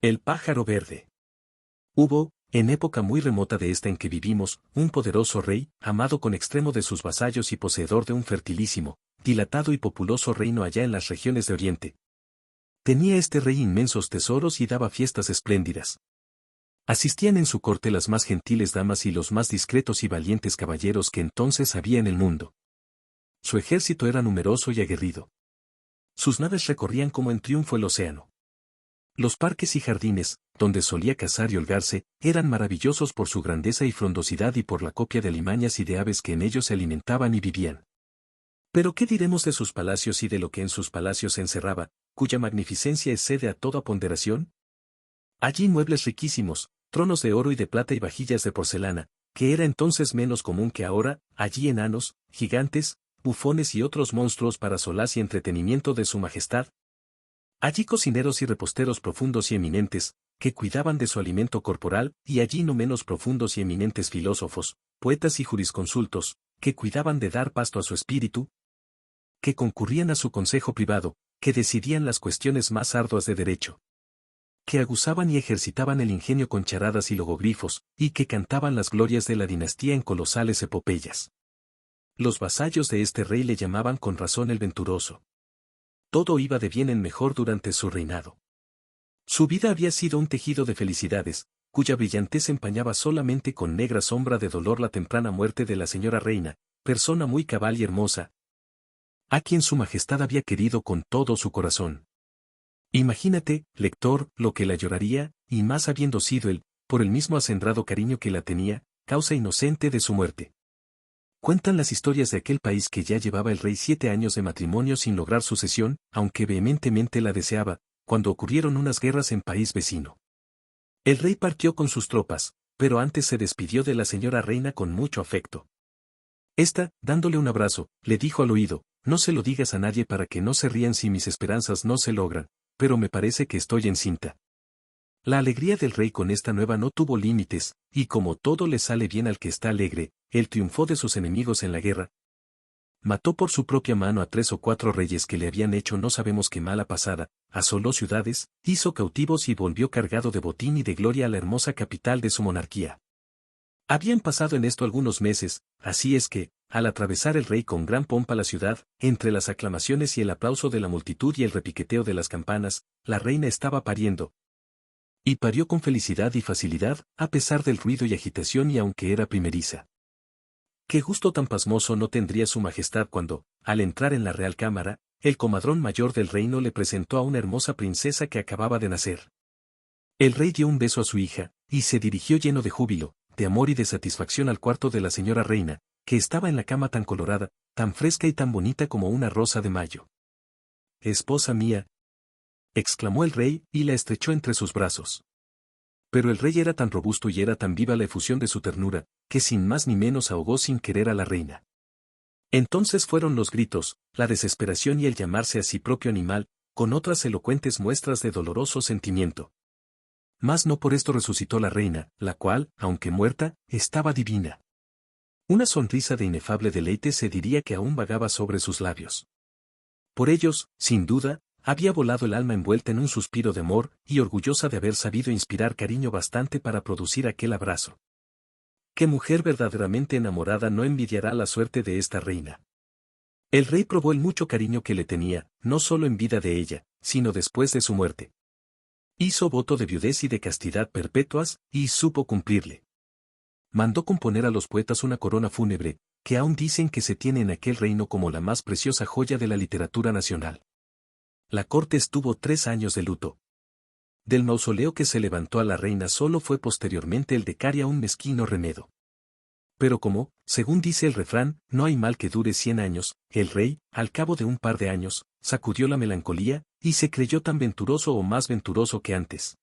El pájaro verde. Hubo, en época muy remota de esta en que vivimos, un poderoso rey, amado con extremo de sus vasallos y poseedor de un fertilísimo, dilatado y populoso reino allá en las regiones de Oriente. Tenía este rey inmensos tesoros y daba fiestas espléndidas. Asistían en su corte las más gentiles damas y los más discretos y valientes caballeros que entonces había en el mundo. Su ejército era numeroso y aguerrido. Sus naves recorrían como en triunfo el océano. Los parques y jardines, donde solía cazar y holgarse, eran maravillosos por su grandeza y frondosidad y por la copia de alimañas y de aves que en ellos se alimentaban y vivían. Pero ¿qué diremos de sus palacios y de lo que en sus palacios se encerraba, cuya magnificencia excede a toda ponderación? Allí muebles riquísimos, tronos de oro y de plata y vajillas de porcelana, que era entonces menos común que ahora, allí enanos, gigantes, bufones y otros monstruos para solaz y entretenimiento de su majestad. Allí cocineros y reposteros profundos y eminentes, que cuidaban de su alimento corporal, y allí no menos profundos y eminentes filósofos, poetas y jurisconsultos, que cuidaban de dar pasto a su espíritu, que concurrían a su consejo privado, que decidían las cuestiones más arduas de derecho, que aguzaban y ejercitaban el ingenio con charadas y logogrifos, y que cantaban las glorias de la dinastía en colosales epopeyas. Los vasallos de este rey le llamaban con razón el venturoso. Todo iba de bien en mejor durante su reinado. Su vida había sido un tejido de felicidades, cuya brillantez empañaba solamente con negra sombra de dolor la temprana muerte de la señora reina, persona muy cabal y hermosa, a quien su majestad había querido con todo su corazón. Imagínate, lector, lo que la lloraría, y más habiendo sido él, por el mismo acendrado cariño que la tenía, causa inocente de su muerte. Cuentan las historias de aquel país que ya llevaba el rey 7 años de matrimonio sin lograr sucesión, aunque vehementemente la deseaba, cuando ocurrieron unas guerras en país vecino. El rey partió con sus tropas, pero antes se despidió de la señora reina con mucho afecto. Esta, dándole un abrazo, le dijo al oído: no se lo digas a nadie para que no se rían si mis esperanzas no se logran, pero me parece que estoy encinta. La alegría del rey con esta nueva no tuvo límites, y como todo le sale bien al que está alegre, él triunfó de sus enemigos en la guerra. Mató por su propia mano a 3 o 4 reyes que le habían hecho no sabemos qué mala pasada, asoló ciudades, hizo cautivos y volvió cargado de botín y de gloria a la hermosa capital de su monarquía. Habían pasado en esto algunos meses, así es que, al atravesar el rey con gran pompa la ciudad, entre las aclamaciones y el aplauso de la multitud y el repiqueteo de las campanas, la reina estaba pariendo. Y parió con felicidad y facilidad, a pesar del ruido y agitación y aunque era primeriza. Qué gusto tan pasmoso no tendría su majestad cuando, al entrar en la real cámara, el comadrón mayor del reino le presentó a una hermosa princesa que acababa de nacer. El rey dio un beso a su hija, y se dirigió lleno de júbilo, de amor y de satisfacción al cuarto de la señora reina, que estaba en la cama tan colorada, tan fresca y tan bonita como una rosa de mayo. «Esposa mía», exclamó el rey, y la estrechó entre sus brazos. Pero el rey era tan robusto y era tan viva la efusión de su ternura, que sin más ni menos ahogó sin querer a la reina. Entonces fueron los gritos, la desesperación y el llamarse a sí propio animal, con otras elocuentes muestras de doloroso sentimiento. Mas no por esto resucitó la reina, la cual, aunque muerta, estaba divina. Una sonrisa de inefable deleite se diría que aún vagaba sobre sus labios. Por ellos, sin duda, había volado el alma envuelta en un suspiro de amor, y orgullosa de haber sabido inspirar cariño bastante para producir aquel abrazo. ¿Qué mujer verdaderamente enamorada no envidiará la suerte de esta reina? El rey probó el mucho cariño que le tenía, no solo en vida de ella, sino después de su muerte. Hizo voto de viudez y de castidad perpetuas, y supo cumplirle. Mandó componer a los poetas una corona fúnebre, que aún dicen que se tiene en aquel reino como la más preciosa joya de la literatura nacional. La corte estuvo 3 años de luto. Del mausoleo que se levantó a la reina solo fue posteriormente el de Caria un mezquino remedo. Pero como, según dice el refrán, no hay mal que dure 100 años, el rey, al cabo de un par de años, sacudió la melancolía, y se creyó tan venturoso o más venturoso que antes.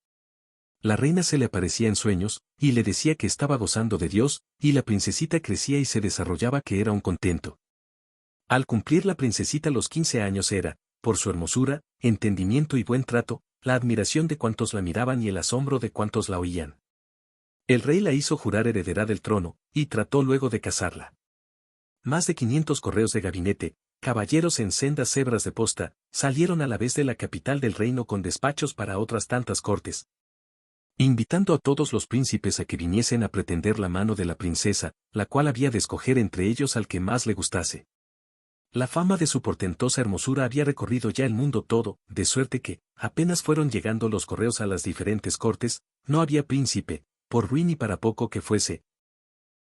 La reina se le aparecía en sueños, y le decía que estaba gozando de Dios, y la princesita crecía y se desarrollaba que era un contento. Al cumplir la princesita los 15 años era, por su hermosura, entendimiento y buen trato, la admiración de cuantos la miraban y el asombro de cuantos la oían. El rey la hizo jurar heredera del trono, y trató luego de casarla. Más de 500 correos de gabinete, caballeros en sendas cebras de posta, salieron a la vez de la capital del reino con despachos para otras tantas cortes, invitando a todos los príncipes a que viniesen a pretender la mano de la princesa, la cual había de escoger entre ellos al que más le gustase. La fama de su portentosa hermosura había recorrido ya el mundo todo, de suerte que, apenas fueron llegando los correos a las diferentes cortes, no había príncipe, por ruin y para poco que fuese,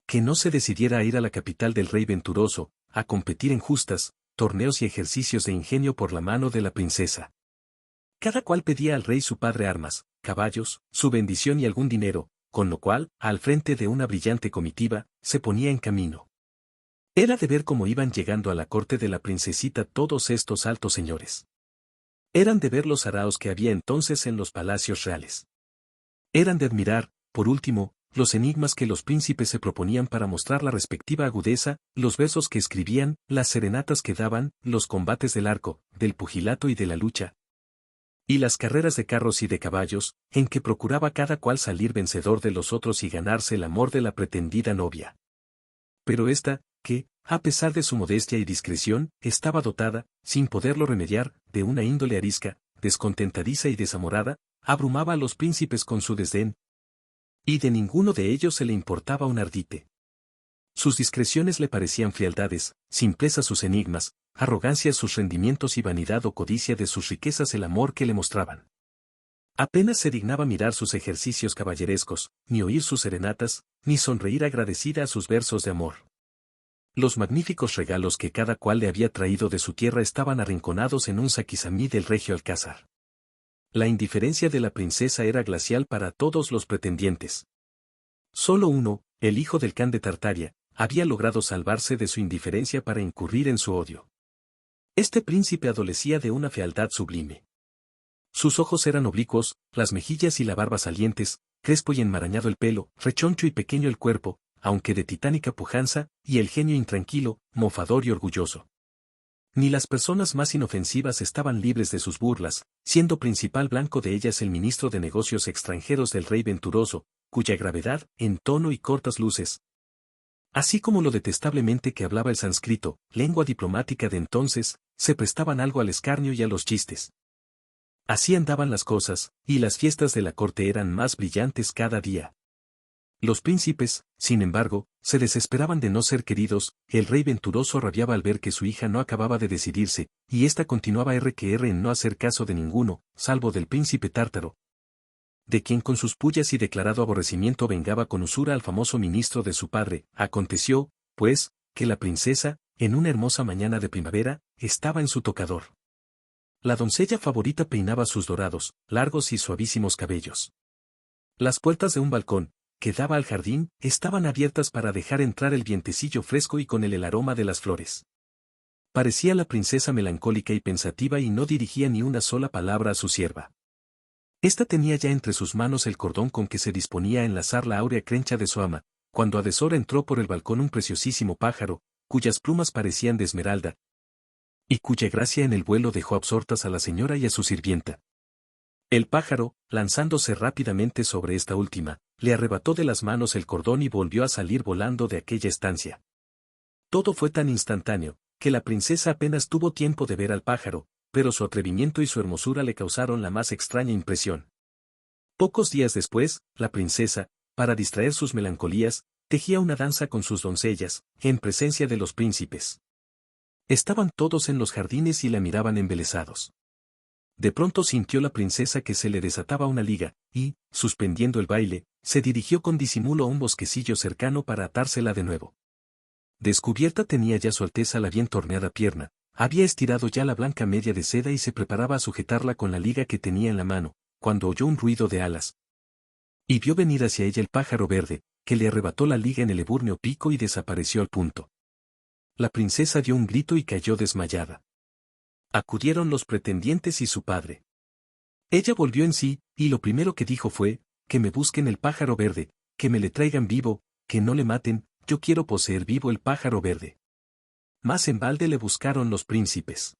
que no se decidiera a ir a la capital del rey venturoso, a competir en justas, torneos y ejercicios de ingenio por la mano de la princesa. Cada cual pedía al rey su padre armas, caballos, su bendición y algún dinero, con lo cual, al frente de una brillante comitiva, se ponía en camino. Era de ver cómo iban llegando a la corte de la princesita todos estos altos señores. Eran de ver los araos que había entonces en los palacios reales. Eran de admirar, por último, los enigmas que los príncipes se proponían para mostrar la respectiva agudeza, los versos que escribían, las serenatas que daban, los combates del arco, del pugilato y de la lucha, y las carreras de carros y de caballos, en que procuraba cada cual salir vencedor de los otros y ganarse el amor de la pretendida novia. Pero esta, que, a pesar de su modestia y discreción, estaba dotada, sin poderlo remediar, de una índole arisca, descontentadiza y desamorada, abrumaba a los príncipes con su desdén, y de ninguno de ellos se le importaba un ardite. Sus discreciones le parecían frialdades, simpleza sus enigmas, arrogancia sus rendimientos y vanidad o codicia de sus riquezas el amor que le mostraban. Apenas se dignaba mirar sus ejercicios caballerescos, ni oír sus serenatas, ni sonreír agradecida a sus versos de amor. Los magníficos regalos que cada cual le había traído de su tierra estaban arrinconados en un saquizamí del regio alcázar. La indiferencia de la princesa era glacial para todos los pretendientes. Solo uno, el hijo del can de Tartaria, había logrado salvarse de su indiferencia para incurrir en su odio. Este príncipe adolecía de una fealdad sublime. Sus ojos eran oblicuos, las mejillas y la barba salientes, crespo y enmarañado el pelo, rechoncho y pequeño el cuerpo, aunque de titánica pujanza, y el genio intranquilo, mofador y orgulloso. Ni las personas más inofensivas estaban libres de sus burlas, siendo principal blanco de ellas el ministro de Negocios Extranjeros del rey venturoso, cuya gravedad, en tono y cortas luces, así como lo detestablemente que hablaba el sánscrito, lengua diplomática de entonces, se prestaban algo al escarnio y a los chistes. Así andaban las cosas, y las fiestas de la corte eran más brillantes cada día. Los príncipes, sin embargo, se desesperaban de no ser queridos, el rey venturoso rabiaba al ver que su hija no acababa de decidirse, y ésta continuaba en no hacer caso de ninguno, salvo del príncipe tártaro, de quien con sus pullas y declarado aborrecimiento vengaba con usura al famoso ministro de su padre. Aconteció, pues, que la princesa, en una hermosa mañana de primavera, estaba en su tocador. La doncella favorita peinaba sus dorados, largos y suavísimos cabellos. Las puertas de un balcón, que daba al jardín, estaban abiertas para dejar entrar el vientecillo fresco y con él el aroma de las flores. Parecía la princesa melancólica y pensativa y no dirigía ni una sola palabra a su sierva. Esta tenía ya entre sus manos el cordón con que se disponía a enlazar la áurea crencha de su ama, cuando a deshora entró por el balcón un preciosísimo pájaro, cuyas plumas parecían de esmeralda, y cuya gracia en el vuelo dejó absortas a la señora y a su sirvienta. El pájaro, lanzándose rápidamente sobre esta última, le arrebató de las manos el cordón y volvió a salir volando de aquella estancia. Todo fue tan instantáneo, que la princesa apenas tuvo tiempo de ver al pájaro, pero su atrevimiento y su hermosura le causaron la más extraña impresión. Pocos días después, la princesa, para distraer sus melancolías, tejía una danza con sus doncellas, en presencia de los príncipes. Estaban todos en los jardines y la miraban embelesados. De pronto sintió la princesa que se le desataba una liga, y, suspendiendo el baile, se dirigió con disimulo a un bosquecillo cercano para atársela de nuevo. Descubierta tenía ya su alteza la bien torneada pierna, había estirado ya la blanca media de seda y se preparaba a sujetarla con la liga que tenía en la mano, cuando oyó un ruido de alas. Y vio venir hacia ella el pájaro verde, que le arrebató la liga en el ebúrneo pico y desapareció al punto. La princesa dio un grito y cayó desmayada. Acudieron los pretendientes y su padre. Ella volvió en sí, y lo primero que dijo fue, que me busquen el pájaro verde, que me le traigan vivo, que no le maten, yo quiero poseer vivo el pájaro verde. Mas en balde le buscaron los príncipes.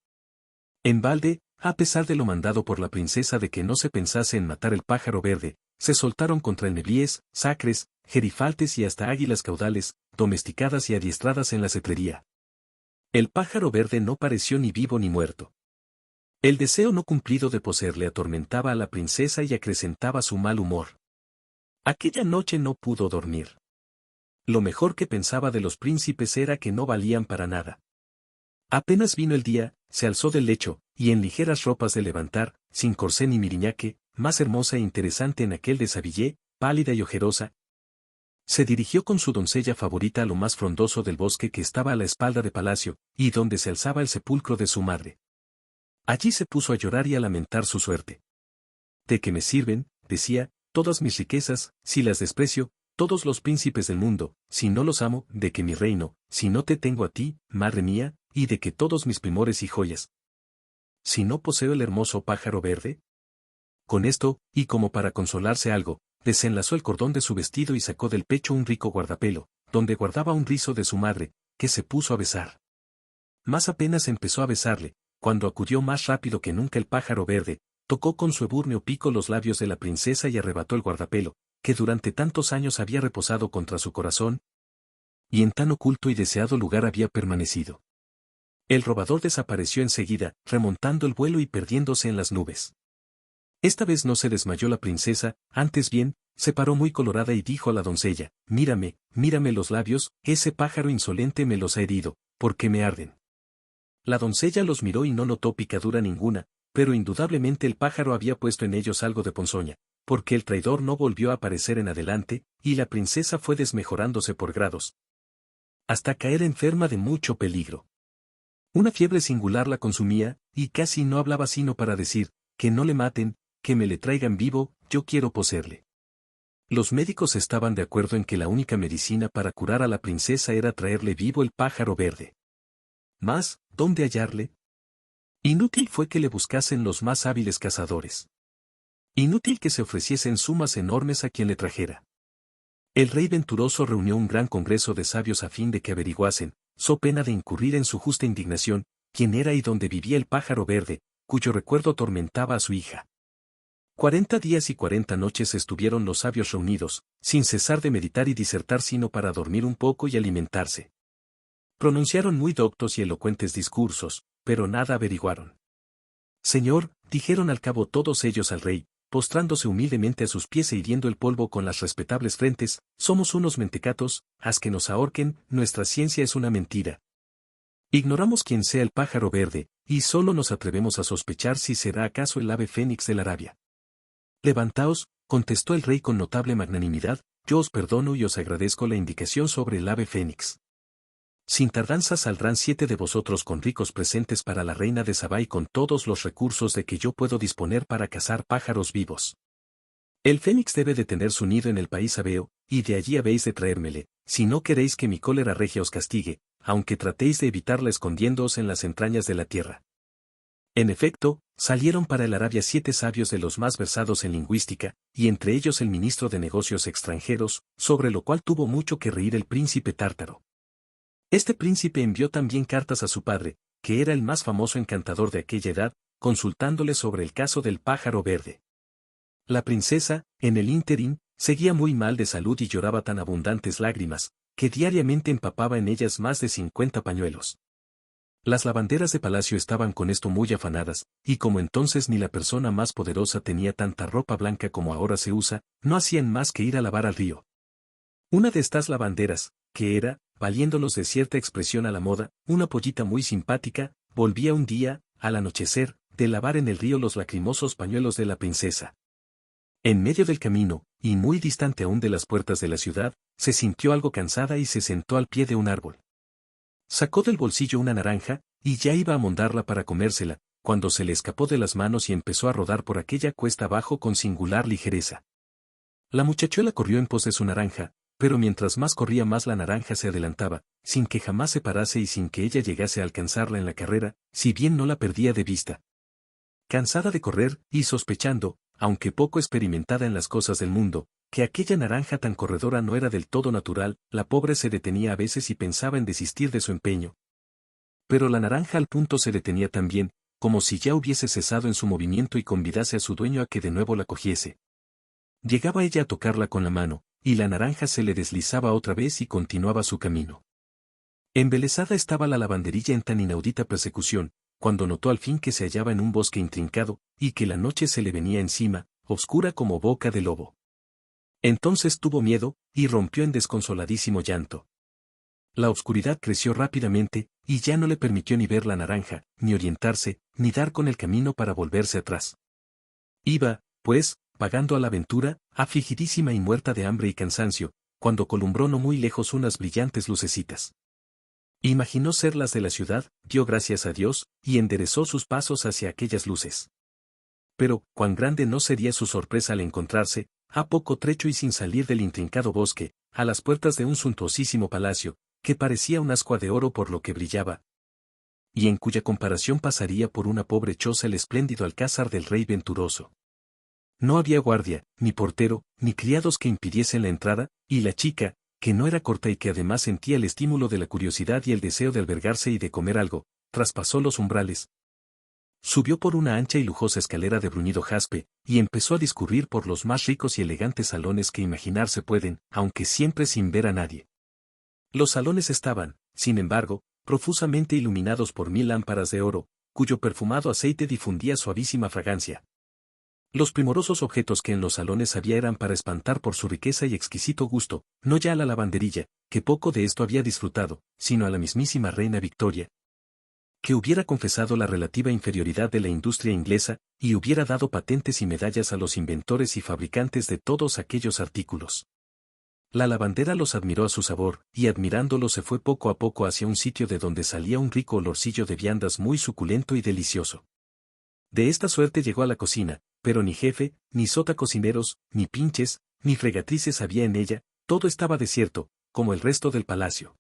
En balde, a pesar de lo mandado por la princesa de que no se pensase en matar el pájaro verde, se soltaron contra enebríes, sacres, gerifaltes y hasta águilas caudales, domesticadas y adiestradas en la cetrería. El pájaro verde no pareció ni vivo ni muerto. El deseo no cumplido de poseerle atormentaba a la princesa y acrecentaba su mal humor. Aquella noche no pudo dormir. Lo mejor que pensaba de los príncipes era que no valían para nada. Apenas vino el día, se alzó del lecho, y en ligeras ropas de levantar, sin corsé ni miriñaque, más hermosa e interesante en aquel desabillé, pálida y ojerosa, se dirigió con su doncella favorita a lo más frondoso del bosque que estaba a la espalda de palacio, y donde se alzaba el sepulcro de su madre. Allí se puso a llorar y a lamentar su suerte. ¿De qué me sirven, decía, todas mis riquezas, si las desprecio, todos los príncipes del mundo, si no los amo, de que mi reino, si no te tengo a ti, madre mía, y de que todos mis primores y joyas, si no poseo el hermoso pájaro verde? Con esto, y como para consolarse algo, desenlazó el cordón de su vestido y sacó del pecho un rico guardapelo, donde guardaba un rizo de su madre, que se puso a besar. Más apenas empezó a besarle, cuando acudió más rápido que nunca el pájaro verde, tocó con su ebúrneo pico los labios de la princesa y arrebató el guardapelo, que durante tantos años había reposado contra su corazón, y en tan oculto y deseado lugar había permanecido. El robador desapareció enseguida, remontando el vuelo y perdiéndose en las nubes. Esta vez no se desmayó la princesa, antes bien, se paró muy colorada y dijo a la doncella, mírame, mírame los labios, ese pájaro insolente me los ha herido, porque me arden. La doncella los miró y no notó picadura ninguna, pero indudablemente el pájaro había puesto en ellos algo de ponzoña, porque el traidor no volvió a aparecer en adelante, y la princesa fue desmejorándose por grados, hasta caer enferma de mucho peligro. Una fiebre singular la consumía, y casi no hablaba sino para decir, que no le maten, que me le traigan vivo, yo quiero poseerle. Los médicos estaban de acuerdo en que la única medicina para curar a la princesa era traerle vivo el pájaro verde. Mas, ¿dónde hallarle? Inútil fue que le buscasen los más hábiles cazadores. Inútil que se ofreciesen sumas enormes a quien le trajera. El rey venturoso reunió un gran congreso de sabios a fin de que averiguasen, so pena de incurrir en su justa indignación, quién era y dónde vivía el pájaro verde, cuyo recuerdo atormentaba a su hija. 40 días y 40 noches estuvieron los sabios reunidos, sin cesar de meditar y disertar sino para dormir un poco y alimentarse. Pronunciaron muy doctos y elocuentes discursos, pero nada averiguaron. Señor, dijeron al cabo todos ellos al rey, postrándose humildemente a sus pies e hiriendo el polvo con las respetables frentes, somos unos mentecatos, haz que nos ahorquen, nuestra ciencia es una mentira. Ignoramos quién sea el pájaro verde, y solo nos atrevemos a sospechar si será acaso el ave fénix de la Arabia. Levantaos, contestó el rey con notable magnanimidad, yo os perdono y os agradezco la indicación sobre el ave fénix. Sin tardanza saldrán 7 de vosotros con ricos presentes para la reina de Sabá y con todos los recursos de que yo puedo disponer para cazar pájaros vivos. El fénix debe de tener su nido en el país sabeo, y de allí habéis de traérmele, si no queréis que mi cólera regia os castigue, aunque tratéis de evitarla escondiéndoos en las entrañas de la tierra. En efecto, salieron para el Arabia 7 sabios de los más versados en lingüística, y entre ellos el ministro de Negocios Extranjeros, sobre lo cual tuvo mucho que reír el príncipe tártaro. Este príncipe envió también cartas a su padre, que era el más famoso encantador de aquella edad, consultándole sobre el caso del pájaro verde. La princesa, en el ínterin, seguía muy mal de salud y lloraba tan abundantes lágrimas, que diariamente empapaba en ellas más de 50 pañuelos. Las lavanderas de palacio estaban con esto muy afanadas, y como entonces ni la persona más poderosa tenía tanta ropa blanca como ahora se usa, no hacían más que ir a lavar al río. Una de estas lavanderas, que era, valiéndolos de cierta expresión a la moda, una pollita muy simpática, volvía un día, al anochecer, de lavar en el río los lacrimosos pañuelos de la princesa. En medio del camino, y muy distante aún de las puertas de la ciudad, se sintió algo cansada y se sentó al pie de un árbol. Sacó del bolsillo una naranja, y ya iba a mondarla para comérsela, cuando se le escapó de las manos y empezó a rodar por aquella cuesta abajo con singular ligereza. La muchachuela corrió en pos de su naranja, pero mientras más corría más la naranja se adelantaba, sin que jamás se parase y sin que ella llegase a alcanzarla en la carrera, si bien no la perdía de vista. Cansada de correr, y sospechando, aunque poco experimentada en las cosas del mundo, que aquella naranja tan corredora no era del todo natural, la pobre se detenía a veces y pensaba en desistir de su empeño. Pero la naranja al punto se detenía también, como si ya hubiese cesado en su movimiento y convidase a su dueño a que de nuevo la cogiese. Llegaba ella a tocarla con la mano, y la naranja se le deslizaba otra vez y continuaba su camino. Embelesada estaba la lavanderilla en tan inaudita persecución, cuando notó al fin que se hallaba en un bosque intrincado, y que la noche se le venía encima, oscura como boca de lobo. Entonces tuvo miedo, y rompió en desconsoladísimo llanto. La oscuridad creció rápidamente, y ya no le permitió ni ver la naranja, ni orientarse, ni dar con el camino para volverse atrás. Iba, pues, vagando a la aventura, afligidísima y muerta de hambre y cansancio, cuando columbró no muy lejos unas brillantes lucecitas. Imaginó ser las de la ciudad, dio gracias a Dios, y enderezó sus pasos hacia aquellas luces. Pero, cuán grande no sería su sorpresa al encontrarse, a poco trecho y sin salir del intrincado bosque, a las puertas de un suntuosísimo palacio, que parecía un ascua de oro por lo que brillaba, y en cuya comparación pasaría por una pobre choza el espléndido alcázar del rey venturoso. No había guardia, ni portero, ni criados que impidiesen la entrada, y la chica, que no era corta y que además sentía el estímulo de la curiosidad y el deseo de albergarse y de comer algo, traspasó los umbrales. Subió por una ancha y lujosa escalera de bruñido jaspe, y empezó a discurrir por los más ricos y elegantes salones que imaginarse pueden, aunque siempre sin ver a nadie. Los salones estaban, sin embargo, profusamente iluminados por 1000 lámparas de oro, cuyo perfumado aceite difundía suavísima fragancia. Los primorosos objetos que en los salones había eran para espantar por su riqueza y exquisito gusto, no ya a la lavanderilla, que poco de esto había disfrutado, sino a la mismísima reina Victoria, que hubiera confesado la relativa inferioridad de la industria inglesa, y hubiera dado patentes y medallas a los inventores y fabricantes de todos aquellos artículos. La lavandera los admiró a su sabor, y admirándolos se fue poco a poco hacia un sitio de donde salía un rico olorcillo de viandas muy suculento y delicioso. De esta suerte llegó a la cocina, pero ni jefe, ni sota cocineros, ni pinches, ni fregatrices había en ella, todo estaba desierto, como el resto del palacio.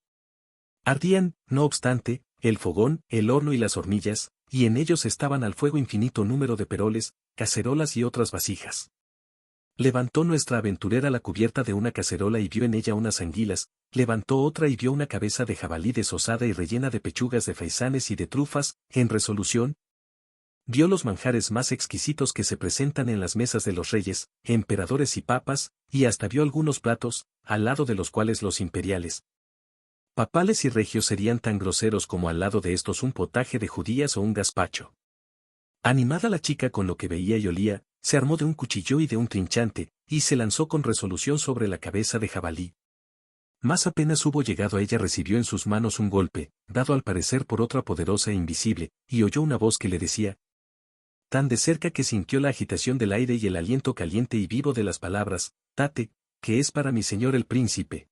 Ardían, no obstante, el fogón, el horno y las hornillas, y en ellos estaban al fuego infinito número de peroles, cacerolas y otras vasijas. Levantó nuestra aventurera la cubierta de una cacerola y vio en ella unas anguilas, levantó otra y vio una cabeza de jabalí desosada y rellena de pechugas de faisanes y de trufas, en resolución. Vio los manjares más exquisitos que se presentan en las mesas de los reyes, emperadores y papas, y hasta vio algunos platos, al lado de los cuales los imperiales, papales y regios serían tan groseros como al lado de estos un potaje de judías o un gazpacho. Animada la chica con lo que veía y olía, se armó de un cuchillo y de un trinchante, y se lanzó con resolución sobre la cabeza de jabalí. Mas apenas hubo llegado a ella recibió en sus manos un golpe, dado al parecer por otra poderosa e invisible, y oyó una voz que le decía, tan de cerca que sintió la agitación del aire y el aliento caliente y vivo de las palabras, Tate, que es para mi señor el príncipe.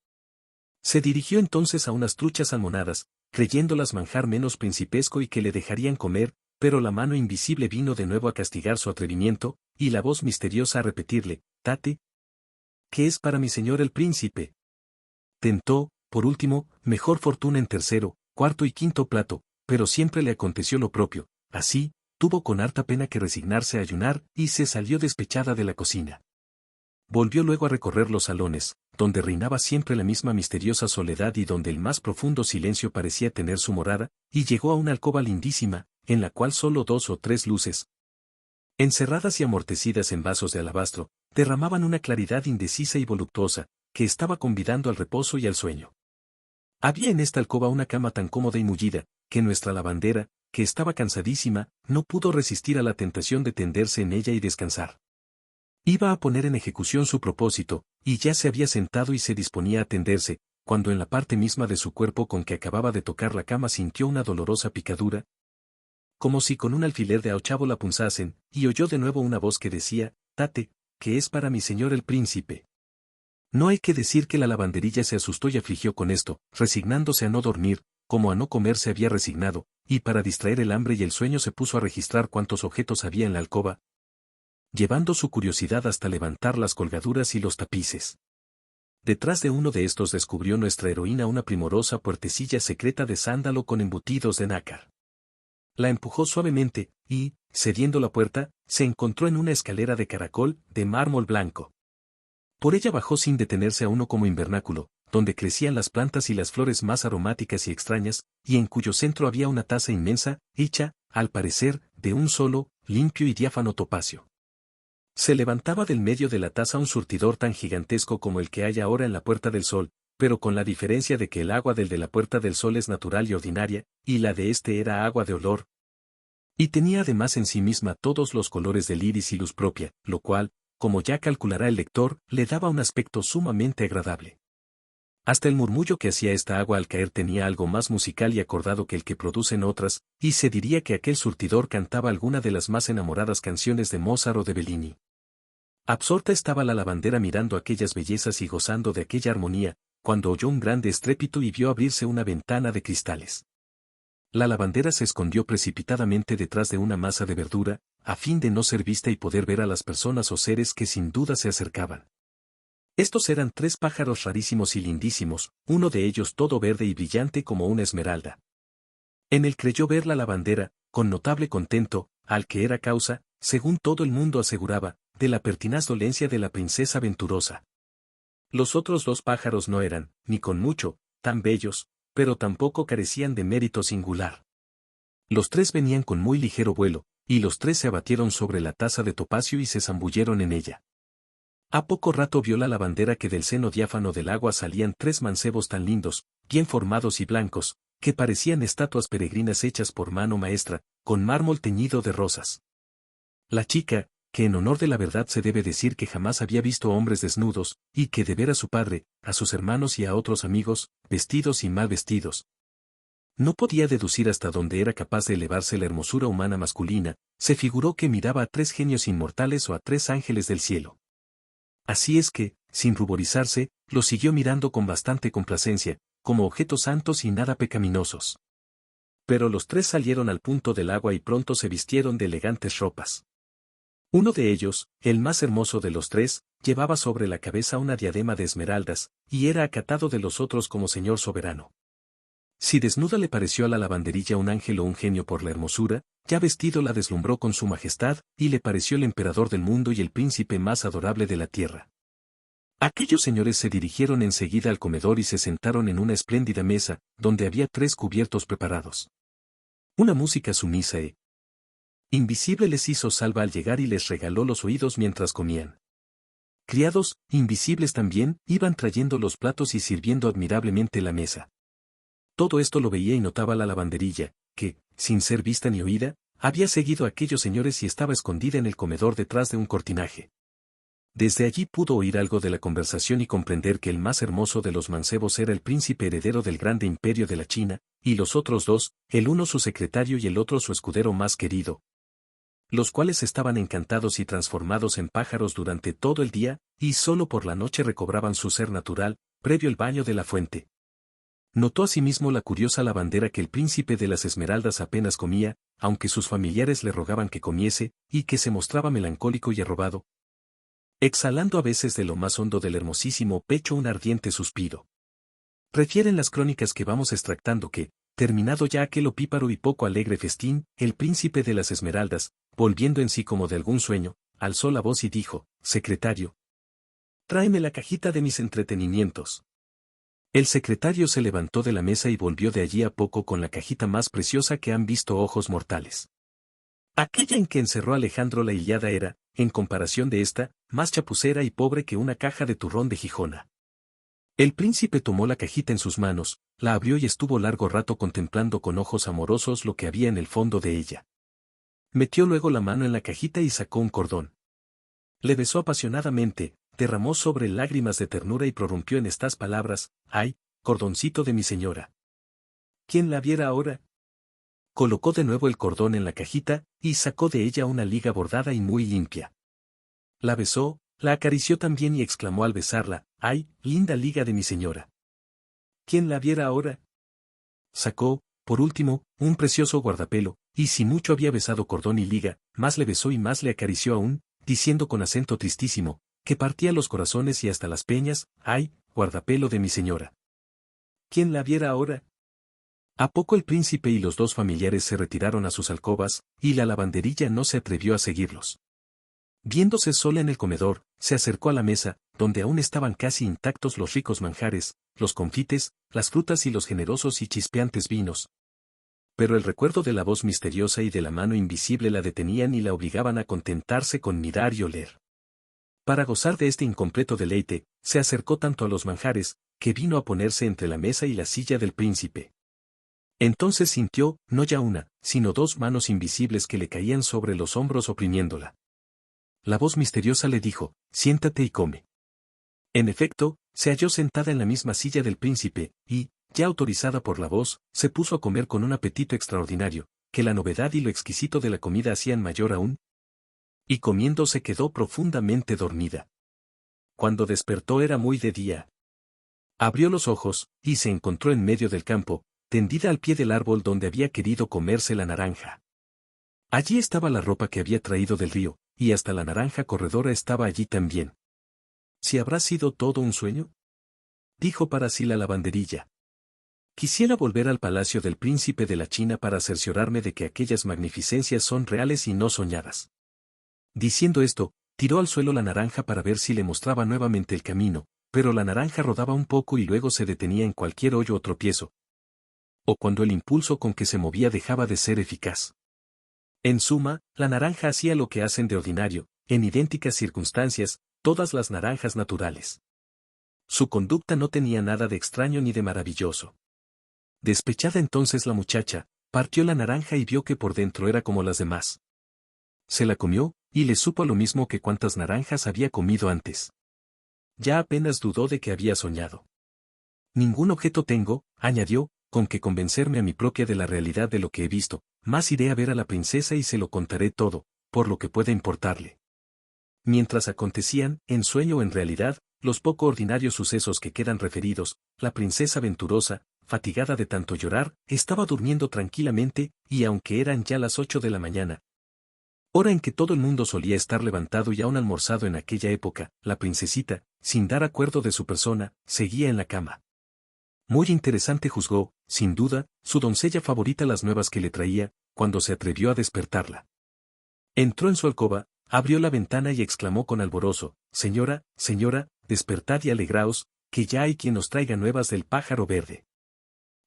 Se dirigió entonces a unas truchas salmonadas, creyéndolas manjar menos principesco y que le dejarían comer, pero la mano invisible vino de nuevo a castigar su atrevimiento, y la voz misteriosa a repetirle, Tate, que es para mi señor el príncipe. Tentó, por último, mejor fortuna en tercero, cuarto y quinto plato, pero siempre le aconteció lo propio, así, tuvo con harta pena que resignarse a ayunar, y se salió despechada de la cocina. Volvió luego a recorrer los salones, donde reinaba siempre la misma misteriosa soledad y donde el más profundo silencio parecía tener su morada, y llegó a una alcoba lindísima, en la cual solo 2 o 3 luces, encerradas y amortecidas en vasos de alabastro, derramaban una claridad indecisa y voluptuosa, que estaba convidando al reposo y al sueño. Había en esta alcoba una cama tan cómoda y mullida, que nuestra lavandera, que estaba cansadísima, no pudo resistir a la tentación de tenderse en ella y descansar. Iba a poner en ejecución su propósito, y ya se había sentado y se disponía a tenderse, cuando en la parte misma de su cuerpo con que acababa de tocar la cama sintió una dolorosa picadura, como si con un alfiler de a ochavo la punzasen, y oyó de nuevo una voz que decía, Tate, que es para mi señor el príncipe. No hay que decir que la lavanderilla se asustó y afligió con esto, resignándose a no dormir, como a no comer se había resignado, y para distraer el hambre y el sueño se puso a registrar cuántos objetos había en la alcoba, llevando su curiosidad hasta levantar las colgaduras y los tapices. Detrás de uno de estos descubrió nuestra heroína una primorosa puertecilla secreta de sándalo con embutidos de nácar. La empujó suavemente, y, cediendo la puerta, se encontró en una escalera de caracol, de mármol blanco. Por ella bajó sin detenerse a uno como invernáculo, donde crecían las plantas y las flores más aromáticas y extrañas, y en cuyo centro había una taza inmensa, hecha, al parecer, de un solo, limpio y diáfano topacio. Se levantaba del medio de la taza un surtidor tan gigantesco como el que hay ahora en la Puerta del Sol, pero con la diferencia de que el agua del de la Puerta del Sol es natural y ordinaria, y la de este era agua de olor. Y tenía además en sí misma todos los colores del iris y luz propia, lo cual, como ya calculará el lector, le daba un aspecto sumamente agradable. Hasta el murmullo que hacía esta agua al caer tenía algo más musical y acordado que el que producen otras, y se diría que aquel surtidor cantaba alguna de las más enamoradas canciones de Mozart o de Bellini. Absorta estaba la lavandera mirando aquellas bellezas y gozando de aquella armonía, cuando oyó un grande estrépito y vio abrirse una ventana de cristales. La lavandera se escondió precipitadamente detrás de una masa de verdura, a fin de no ser vista y poder ver a las personas o seres que sin duda se acercaban. Estos eran 3 pájaros rarísimos y lindísimos, uno de ellos todo verde y brillante como una esmeralda. En él creyó ver la lavandera, con notable contento, al que era causa, según todo el mundo aseguraba, de la pertinaz dolencia de la princesa venturosa. Los otros 2 pájaros no eran, ni con mucho, tan bellos, pero tampoco carecían de mérito singular. Los 3 venían con muy ligero vuelo, y los 3 se abatieron sobre la taza de topacio y se zambulleron en ella. A poco rato vio la lavandera que del seno diáfano del agua salían 3 mancebos tan lindos, bien formados y blancos, que parecían estatuas peregrinas hechas por mano maestra, con mármol teñido de rosas. La chica, que en honor de la verdad se debe decir que jamás había visto hombres desnudos, y que de ver a su padre, a sus hermanos y a otros amigos, vestidos y mal vestidos, no podía deducir hasta dónde era capaz de elevarse la hermosura humana masculina, se figuró que miraba a 3 genios inmortales o a 3 ángeles del cielo. Así es que, sin ruborizarse, los siguió mirando con bastante complacencia, como objetos santos y nada pecaminosos. Pero los 3 salieron al punto del agua y pronto se vistieron de elegantes ropas. Uno de ellos, el más hermoso de los 3, llevaba sobre la cabeza una diadema de esmeraldas, y era acatado de los otros como señor soberano. Si desnuda le pareció a la lavanderilla un ángel o un genio por la hermosura, ya vestido la deslumbró con su majestad, y le pareció el emperador del mundo y el príncipe más adorable de la tierra. Aquellos señores se dirigieron enseguida al comedor y se sentaron en una espléndida mesa, donde había 3 cubiertos preparados. Una música sumisa e invisible les hizo salva al llegar y les regaló los oídos mientras comían. Criados, invisibles también, iban trayendo los platos y sirviendo admirablemente la mesa. Todo esto lo veía y notaba la lavanderilla, que, sin ser vista ni oída, había seguido a aquellos señores y estaba escondida en el comedor detrás de un cortinaje. Desde allí pudo oír algo de la conversación y comprender que el más hermoso de los mancebos era el príncipe heredero del grande imperio de la China, y los otros 2, el uno su secretario y el otro su escudero más querido, los cuales estaban encantados y transformados en pájaros durante todo el día, y solo por la noche recobraban su ser natural, previo el baño de la fuente. Notó asimismo la curiosa lavandera que el príncipe de las Esmeraldas apenas comía, aunque sus familiares le rogaban que comiese, y que se mostraba melancólico y arrobado, exhalando a veces de lo más hondo del hermosísimo pecho un ardiente suspiro. Refieren las crónicas que vamos extractando que, terminado ya aquel opíparo y poco alegre festín, el príncipe de las Esmeraldas, volviendo en sí como de algún sueño, alzó la voz y dijo: «Secretario, tráeme la cajita de mis entretenimientos». El secretario se levantó de la mesa y volvió de allí a poco con la cajita más preciosa que han visto ojos mortales. Aquella en que encerró Alejandro la Ilíada era, en comparación de esta, más chapucera y pobre que una caja de turrón de Gijona. El príncipe tomó la cajita en sus manos, la abrió y estuvo largo rato contemplando con ojos amorosos lo que había en el fondo de ella. Metió luego la mano en la cajita y sacó un cordón. Le besó apasionadamente, derramó sobre él lágrimas de ternura y prorrumpió en estas palabras: «¡Ay, cordoncito de mi señora! ¿Quién la viera ahora?». Colocó de nuevo el cordón en la cajita, y sacó de ella una liga bordada y muy limpia. La besó, la acarició también y exclamó al besarla: «¡Ay, linda liga de mi señora! ¿Quién la viera ahora?». Sacó, por último, un precioso guardapelo, y si mucho había besado cordón y liga, más le besó y más le acarició aún, diciendo con acento tristísimo, que partía los corazones y hasta las peñas: «¡Ay, guardapelo de mi señora! ¿Quién la viera ahora?». A poco el príncipe y los 2 familiares se retiraron a sus alcobas, y la lavanderilla no se atrevió a seguirlos. Viéndose sola en el comedor, se acercó a la mesa, donde aún estaban casi intactos los ricos manjares, los confites, las frutas y los generosos y chispeantes vinos. Pero el recuerdo de la voz misteriosa y de la mano invisible la detenían y la obligaban a contentarse con mirar y oler. Para gozar de este incompleto deleite, se acercó tanto a los manjares, que vino a ponerse entre la mesa y la silla del príncipe. Entonces sintió, no ya una, sino 2 manos invisibles que le caían sobre los hombros oprimiéndola. la voz misteriosa le dijo, siéntate y come. En efecto, se halló sentada en la misma silla del príncipe, y, ya autorizada por la voz, se puso a comer con un apetito extraordinario, que la novedad y lo exquisito de la comida hacían mayor aún. Y comiendo se quedó profundamente dormida. Cuando despertó era muy de día. Abrió los ojos, y se encontró en medio del campo, tendida al pie del árbol donde había querido comerse la naranja. Allí estaba la ropa que había traído del río, y hasta la naranja corredora estaba allí también. ¿Si habrá sido todo un sueño? Dijo para sí la lavanderilla. Quisiera volver al palacio del príncipe de la China para cerciorarme de que aquellas magnificencias son reales y no soñadas. Diciendo esto, tiró al suelo la naranja para ver si le mostraba nuevamente el camino, pero la naranja rodaba un poco y luego se detenía en cualquier hoyo o tropiezo, o cuando el impulso con que se movía dejaba de ser eficaz. En suma, la naranja hacía lo que hacen de ordinario, en idénticas circunstancias, todas las naranjas naturales. Su conducta no tenía nada de extraño ni de maravilloso. Despechada entonces la muchacha, partió la naranja y vio que por dentro era como las demás. Se la comió, y le supo lo mismo que cuantas naranjas había comido antes. Ya apenas dudó de que había soñado. Ningún objeto tengo, añadió, con que convencerme a mí propia de la realidad de lo que he visto, más iré a ver a la princesa y se lo contaré todo, por lo que pueda importarle. Mientras acontecían, en sueño o en realidad, los poco ordinarios sucesos que quedan referidos, la princesa venturosa, fatigada de tanto llorar, estaba durmiendo tranquilamente, y aunque eran ya las 8 de la mañana, hora en que todo el mundo solía estar levantado y aún almorzado en aquella época, la princesita, sin dar acuerdo de su persona, seguía en la cama. Muy interesante juzgó, sin duda, su doncella favorita las nuevas que le traía, cuando se atrevió a despertarla. Entró en su alcoba, abrió la ventana y exclamó con alborozo, «Señora, señora, despertad y alegraos, que ya hay quien os traiga nuevas del pájaro verde».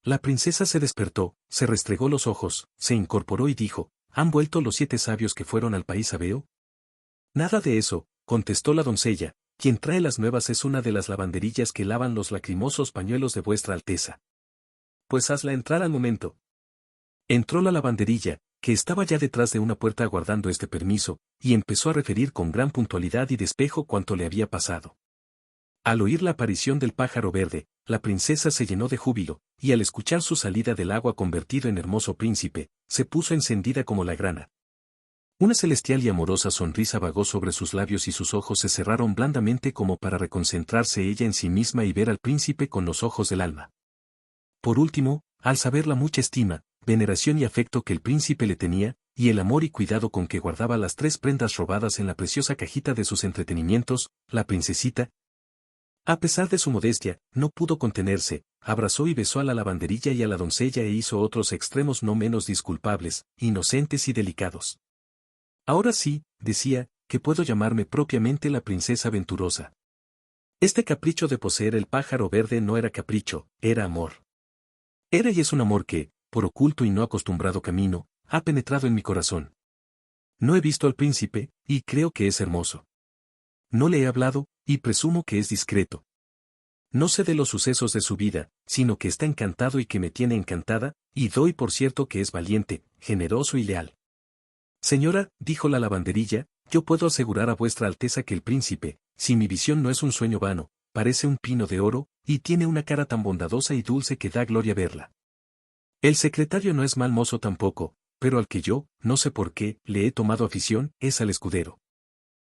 La princesa se despertó, se restregó los ojos, se incorporó y dijo, ¿han vuelto los 7 sabios que fueron al país sabeo? Nada de eso, contestó la doncella, quien trae las nuevas es una de las lavanderillas que lavan los lacrimosos pañuelos de vuestra alteza. Pues hazla entrar al momento. Entró la lavanderilla, que estaba ya detrás de una puerta aguardando este permiso, y empezó a referir con gran puntualidad y despejo cuanto le había pasado. Al oír la aparición del pájaro verde, la princesa se llenó de júbilo, y al escuchar su salida del agua convertido en hermoso príncipe, se puso encendida como la grana. Una celestial y amorosa sonrisa vagó sobre sus labios y sus ojos se cerraron blandamente como para reconcentrarse ella en sí misma y ver al príncipe con los ojos del alma. Por último, al saber la mucha estima, veneración y afecto que el príncipe le tenía, y el amor y cuidado con que guardaba las 3 prendas robadas en la preciosa cajita de sus entretenimientos, la princesita, a pesar de su modestia, no pudo contenerse, abrazó y besó a la lavanderilla y a la doncella e hizo otros extremos no menos disculpables, inocentes y delicados. Ahora sí, decía, que puedo llamarme propiamente la princesa venturosa. Este capricho de poseer el pájaro verde no era capricho, era amor. Era y es un amor que, por oculto y no acostumbrado camino, ha penetrado en mi corazón. No he visto al príncipe, y creo que es hermoso. No le he hablado, y presumo que es discreto. No sé de los sucesos de su vida, sino que está encantado y que me tiene encantada, y doy por cierto que es valiente, generoso y leal. Señora, dijo la lavanderilla, yo puedo asegurar a vuestra alteza que el príncipe, si mi visión no es un sueño vano, parece un pino de oro, y tiene una cara tan bondadosa y dulce que da gloria verla. El secretario no es mal mozo tampoco, pero al que yo, no sé por qué, le he tomado afición, es al escudero.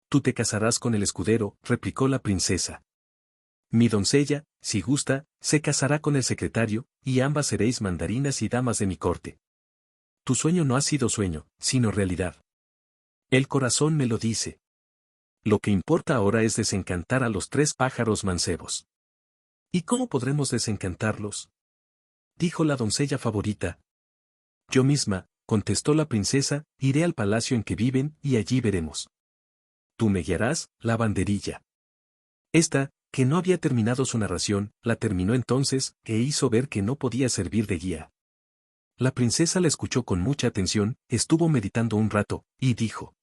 Tú te casarás con el escudero, replicó la princesa. Mi doncella, si gusta, se casará con el secretario, y ambas seréis mandarinas y damas de mi corte. Tu sueño no ha sido sueño, sino realidad. El corazón me lo dice. Lo que importa ahora es desencantar a los 3 pájaros mancebos. ¿Y cómo podremos desencantarlos? Dijo la doncella favorita. Yo misma, contestó la princesa, iré al palacio en que viven y allí veremos. Tú me guiarás, lavanderilla. Esta, que no había terminado su narración, la terminó entonces, e hizo ver que no podía servir de guía. La princesa la escuchó con mucha atención, estuvo meditando un rato, y dijo.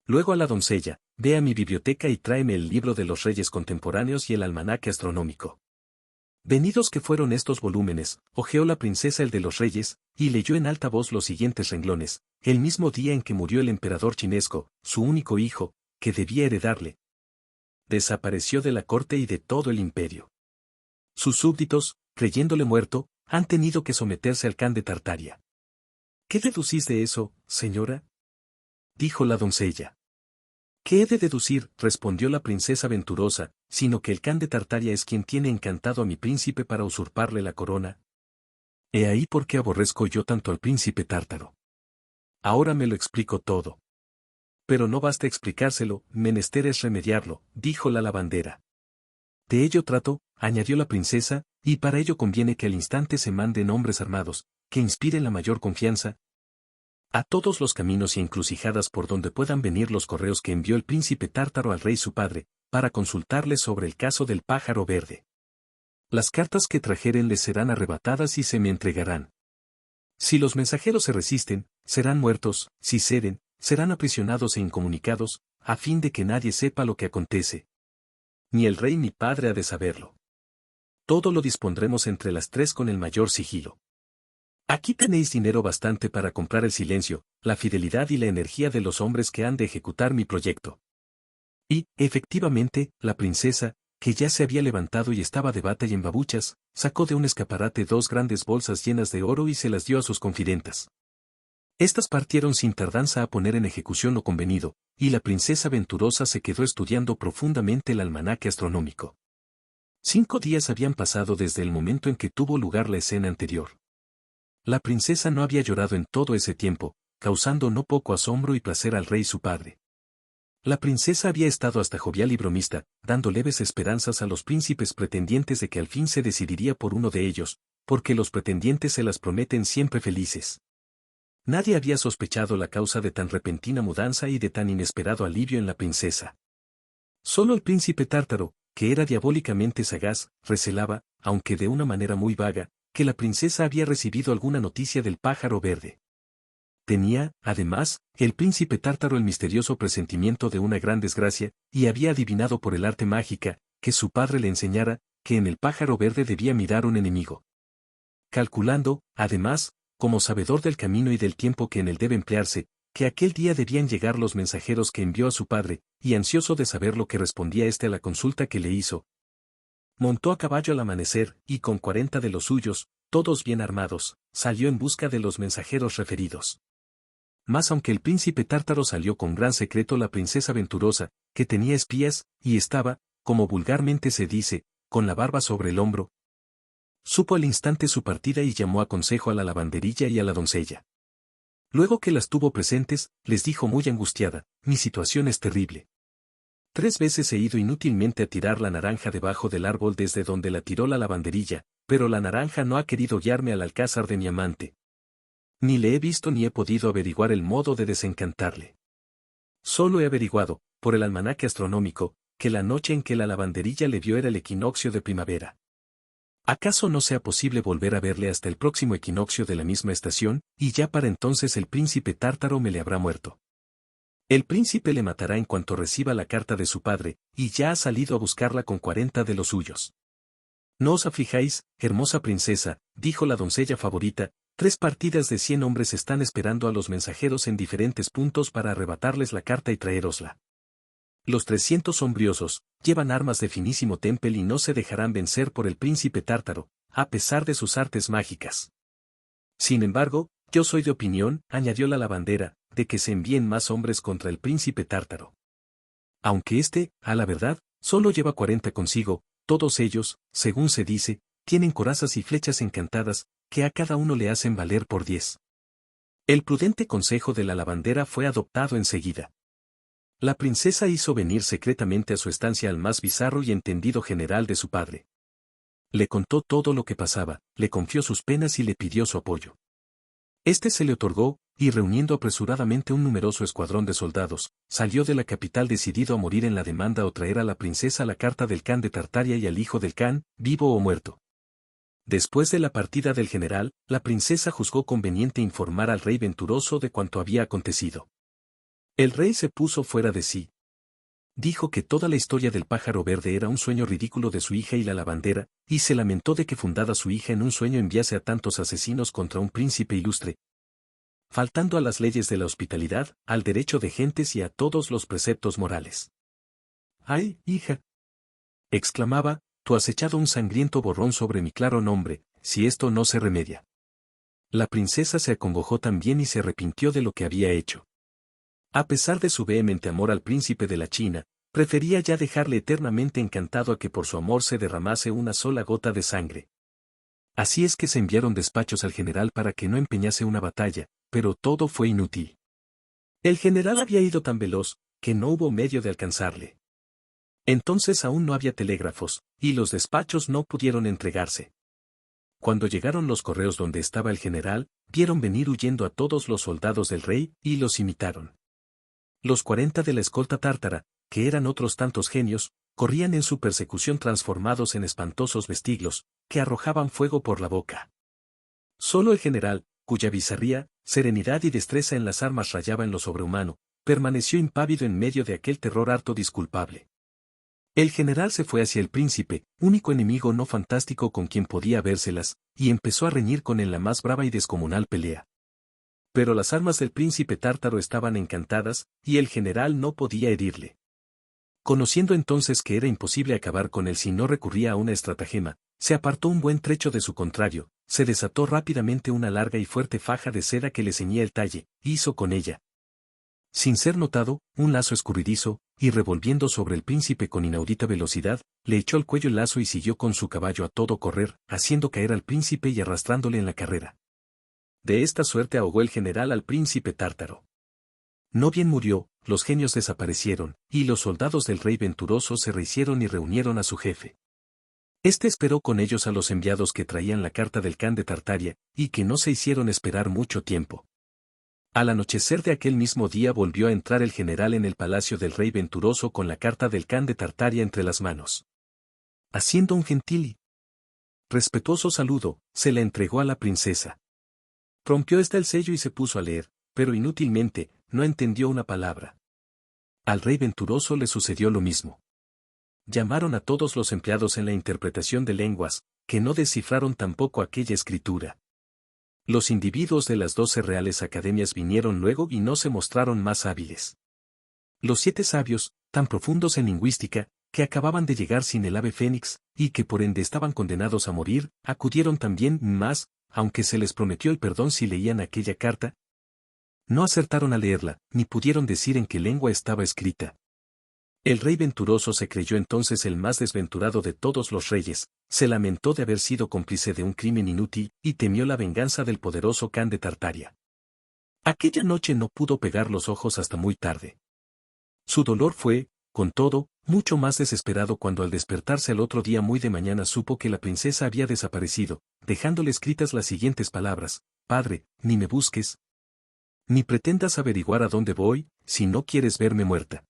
Luego a la doncella, ve a mi biblioteca y tráeme el libro de los reyes contemporáneos y el almanaque astronómico. Venidos que fueron estos volúmenes, hojeó la princesa el de los reyes, y leyó en alta voz los siguientes renglones. El mismo día en que murió el emperador chinesco, su único hijo, que debía heredarle. Desapareció de la corte y de todo el imperio. Sus súbditos, creyéndole muerto, han tenido que someterse al Kan de Tartaria. ¿Qué deducís de eso, señora?, dijo la doncella. ¿Qué he de deducir?, respondió la princesa venturosa, sino que el Kan de Tartaria es quien tiene encantado a mi príncipe para usurparle la corona. He ahí por qué aborrezco yo tanto al príncipe tártaro. Ahora me lo explico todo. Pero no basta explicárselo, menester es remediarlo, dijo la lavandera. De ello trato, añadió la princesa, y para ello conviene que al instante se manden hombres armados, que inspiren la mayor confianza a todos los caminos y encrucijadas por donde puedan venir los correos que envió el príncipe tártaro al rey su padre, para consultarle sobre el caso del pájaro verde. Las cartas que trajeren les serán arrebatadas y se me entregarán. Si los mensajeros se resisten, serán muertos; si ceden, serán aprisionados e incomunicados, a fin de que nadie sepa lo que acontece. Ni el rey ni padre ha de saberlo. Todo lo dispondremos entre las tres con el mayor sigilo. Aquí tenéis dinero bastante para comprar el silencio, la fidelidad y la energía de los hombres que han de ejecutar mi proyecto. Y, efectivamente, la princesa, que ya se había levantado y estaba de bata y en babuchas, sacó de un escaparate 2 grandes bolsas llenas de oro y se las dio a sus confidentas. Estas partieron sin tardanza a poner en ejecución lo convenido, y la princesa venturosa se quedó estudiando profundamente el almanaque astronómico. 5 días habían pasado desde el momento en que tuvo lugar la escena anterior. La princesa no había llorado en todo ese tiempo, causando no poco asombro y placer al rey su padre. La princesa había estado hasta jovial y bromista, dando leves esperanzas a los príncipes pretendientes de que al fin se decidiría por uno de ellos, porque los pretendientes se las prometen siempre felices. Nadie había sospechado la causa de tan repentina mudanza y de tan inesperado alivio en la princesa. Solo el príncipe tártaro, que era diabólicamente sagaz, recelaba, aunque de una manera muy vaga, que la princesa había recibido alguna noticia del pájaro verde. Tenía, además, el príncipe tártaro el misterioso presentimiento de una gran desgracia, y había adivinado por el arte mágica, que su padre le enseñara, que en el pájaro verde debía mirar un enemigo. Calculando, además, como sabedor del camino y del tiempo que en él debe emplearse, que aquel día debían llegar los mensajeros que envió a su padre, y ansioso de saber lo que respondía éste a la consulta que le hizo, montó a caballo al amanecer, y con 40 de los suyos, todos bien armados, salió en busca de los mensajeros referidos. Mas aunque el príncipe tártaro salió con gran secreto, la princesa venturosa, que tenía espías, y estaba, como vulgarmente se dice, con la barba sobre el hombro, supo al instante su partida y llamó a consejo a la lavanderilla y a la doncella. Luego que las tuvo presentes, les dijo muy angustiada: mi situación es terrible. 3 veces he ido inútilmente a tirar la naranja debajo del árbol desde donde la tiró la lavanderilla, pero la naranja no ha querido guiarme al alcázar de mi amante. Ni le he visto ni he podido averiguar el modo de desencantarle. Solo he averiguado, por el almanaque astronómico, que la noche en que la lavanderilla le vio era el equinoccio de primavera. ¿Acaso no sea posible volver a verle hasta el próximo equinoccio de la misma estación, y ya para entonces el príncipe tártaro me le habrá muerto? El príncipe le matará en cuanto reciba la carta de su padre, y ya ha salido a buscarla con 40 de los suyos. No os aflijáis, hermosa princesa, dijo la doncella favorita, 3 partidas de 100 hombres están esperando a los mensajeros en diferentes puntos para arrebatarles la carta y traérosla. Los 300 sombriosos, llevan armas de finísimo tempel y no se dejarán vencer por el príncipe tártaro, a pesar de sus artes mágicas. Sin embargo, yo soy de opinión, añadió la lavandera, de que se envíen más hombres contra el príncipe tártaro. Aunque éste, a la verdad, solo lleva 40 consigo, todos ellos, según se dice, tienen corazas y flechas encantadas, que a cada uno le hacen valer por 10. El prudente consejo de la lavandera fue adoptado enseguida. La princesa hizo venir secretamente a su estancia al más bizarro y entendido general de su padre. Le contó todo lo que pasaba, le confió sus penas y le pidió su apoyo. Este se le otorgó, y reuniendo apresuradamente un numeroso escuadrón de soldados, salió de la capital decidido a morir en la demanda o traer a la princesa la carta del Kan de Tartaria y al hijo del Kan, vivo o muerto. Después de la partida del general, la princesa juzgó conveniente informar al rey venturoso de cuanto había acontecido. El rey se puso fuera de sí. Dijo que toda la historia del pájaro verde era un sueño ridículo de su hija y la lavandera, y se lamentó de que fundada su hija en un sueño enviase a tantos asesinos contra un príncipe ilustre. faltando a las leyes de la hospitalidad, al derecho de gentes y a todos los preceptos morales. ¡Ay, hija! Exclamaba, tú has echado un sangriento borrón sobre mi claro nombre, si esto no se remedia. La princesa se acongojó también y se arrepintió de lo que había hecho. A pesar de su vehemente amor al príncipe de la China, prefería ya dejarle eternamente encantado a que por su amor se derramase una sola gota de sangre. Así es que se enviaron despachos al general para que no empeñase una batalla, pero todo fue inútil. El general había ido tan veloz, que no hubo medio de alcanzarle. Entonces aún no había telégrafos, y los despachos no pudieron entregarse. Cuando llegaron los correos donde estaba el general, vieron venir huyendo a todos los soldados del rey, y los imitaron. Los 40 de la escolta tártara, que eran otros tantos genios, corrían en su persecución transformados en espantosos vestiglos, que arrojaban fuego por la boca. Solo el general, cuya bizarría, serenidad y destreza en las armas rayaba en lo sobrehumano, permaneció impávido en medio de aquel terror harto disculpable. El general se fue hacia el príncipe, único enemigo no fantástico con quien podía vérselas, y empezó a reñir con él la más brava y descomunal pelea. Pero las armas del príncipe tártaro estaban encantadas, y el general no podía herirle. Conociendo entonces que era imposible acabar con él si no recurría a una estratagema, se apartó un buen trecho de su contrario, se desató rápidamente una larga y fuerte faja de seda que le ceñía el talle, hizo con ella, sin ser notado, un lazo escurridizo, y revolviendo sobre el príncipe con inaudita velocidad, le echó al cuello el lazo y siguió con su caballo a todo correr, haciendo caer al príncipe y arrastrándole en la carrera. De esta suerte ahogó el general al príncipe tártaro. No bien murió, los genios desaparecieron, y los soldados del rey venturoso se rehicieron y reunieron a su jefe. Este esperó con ellos a los enviados que traían la carta del Kan de Tartaria, y que no se hicieron esperar mucho tiempo. Al anochecer de aquel mismo día volvió a entrar el general en el palacio del rey venturoso con la carta del Kan de Tartaria entre las manos. Haciendo un gentil y respetuoso saludo, se la entregó a la princesa. Rompió ésta el sello y se puso a leer, pero inútilmente, no entendió una palabra. Al rey venturoso le sucedió lo mismo. Llamaron a todos los empleados en la interpretación de lenguas, que no descifraron tampoco aquella escritura. Los individuos de las 12 reales academias vinieron luego y no se mostraron más hábiles. Los 7 sabios, tan profundos en lingüística, que acababan de llegar sin el ave fénix, y que por ende estaban condenados a morir, acudieron también, mas, aunque se les prometió el perdón si leían aquella carta, no acertaron a leerla, ni pudieron decir en qué lengua estaba escrita. El rey venturoso se creyó entonces el más desventurado de todos los reyes, se lamentó de haber sido cómplice de un crimen inútil, y temió la venganza del poderoso Kan de Tartaria. Aquella noche no pudo pegar los ojos hasta muy tarde. Su dolor fue, con todo, mucho más desesperado cuando al despertarse al otro día muy de mañana supo que la princesa había desaparecido, dejándole escritas las siguientes palabras: Padre, ni me busques, ni pretendas averiguar a dónde voy, si no quieres verme muerta.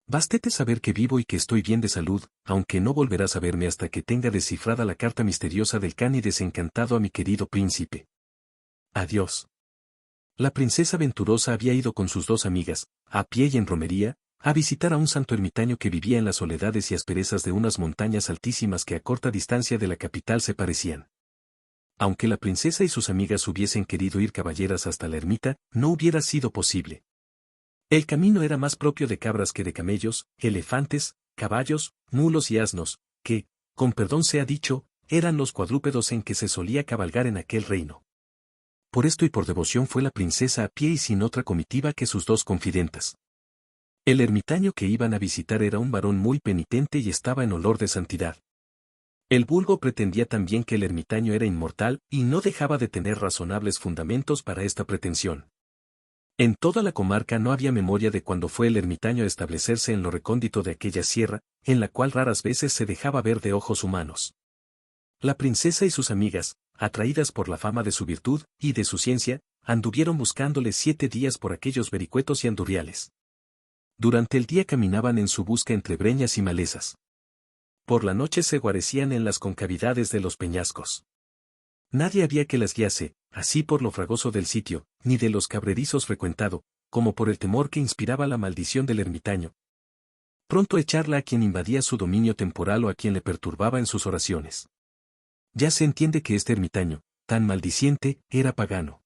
Bástete saber que vivo y que estoy bien de salud, aunque no volverás a verme hasta que tenga descifrada la carta misteriosa del Kan y desencantado a mi querido príncipe. Adiós. La princesa venturosa había ido con sus 2 amigas, a pie y en romería, a visitar a un santo ermitaño que vivía en las soledades y asperezas de unas montañas altísimas que a corta distancia de la capital se parecían. Aunque la princesa y sus amigas hubiesen querido ir caballeras hasta la ermita, no hubiera sido posible. El camino era más propio de cabras que de camellos, elefantes, caballos, mulos y asnos, que, con perdón sea dicho, eran los cuadrúpedos en que se solía cabalgar en aquel reino. Por esto y por devoción fue la princesa a pie y sin otra comitiva que sus 2 confidentas. El ermitaño que iban a visitar era un varón muy penitente y estaba en olor de santidad. El vulgo pretendía también que el ermitaño era inmortal y no dejaba de tener razonables fundamentos para esta pretensión. En toda la comarca no había memoria de cuando fue el ermitaño a establecerse en lo recóndito de aquella sierra, en la cual raras veces se dejaba ver de ojos humanos. La princesa y sus amigas, atraídas por la fama de su virtud y de su ciencia, anduvieron buscándole 7 días por aquellos vericuetos y andurriales. Durante el día caminaban en su busca entre breñas y malezas. Por la noche se guarecían en las concavidades de los peñascos. Nadie había que las guiase, así por lo fragoso del sitio, ni de los cabredizos frecuentado, como por el temor que inspiraba la maldición del ermitaño. Pronto echarla a quien invadía su dominio temporal o a quien le perturbaba en sus oraciones. Ya se entiende que este ermitaño, tan maldiciente, era pagano.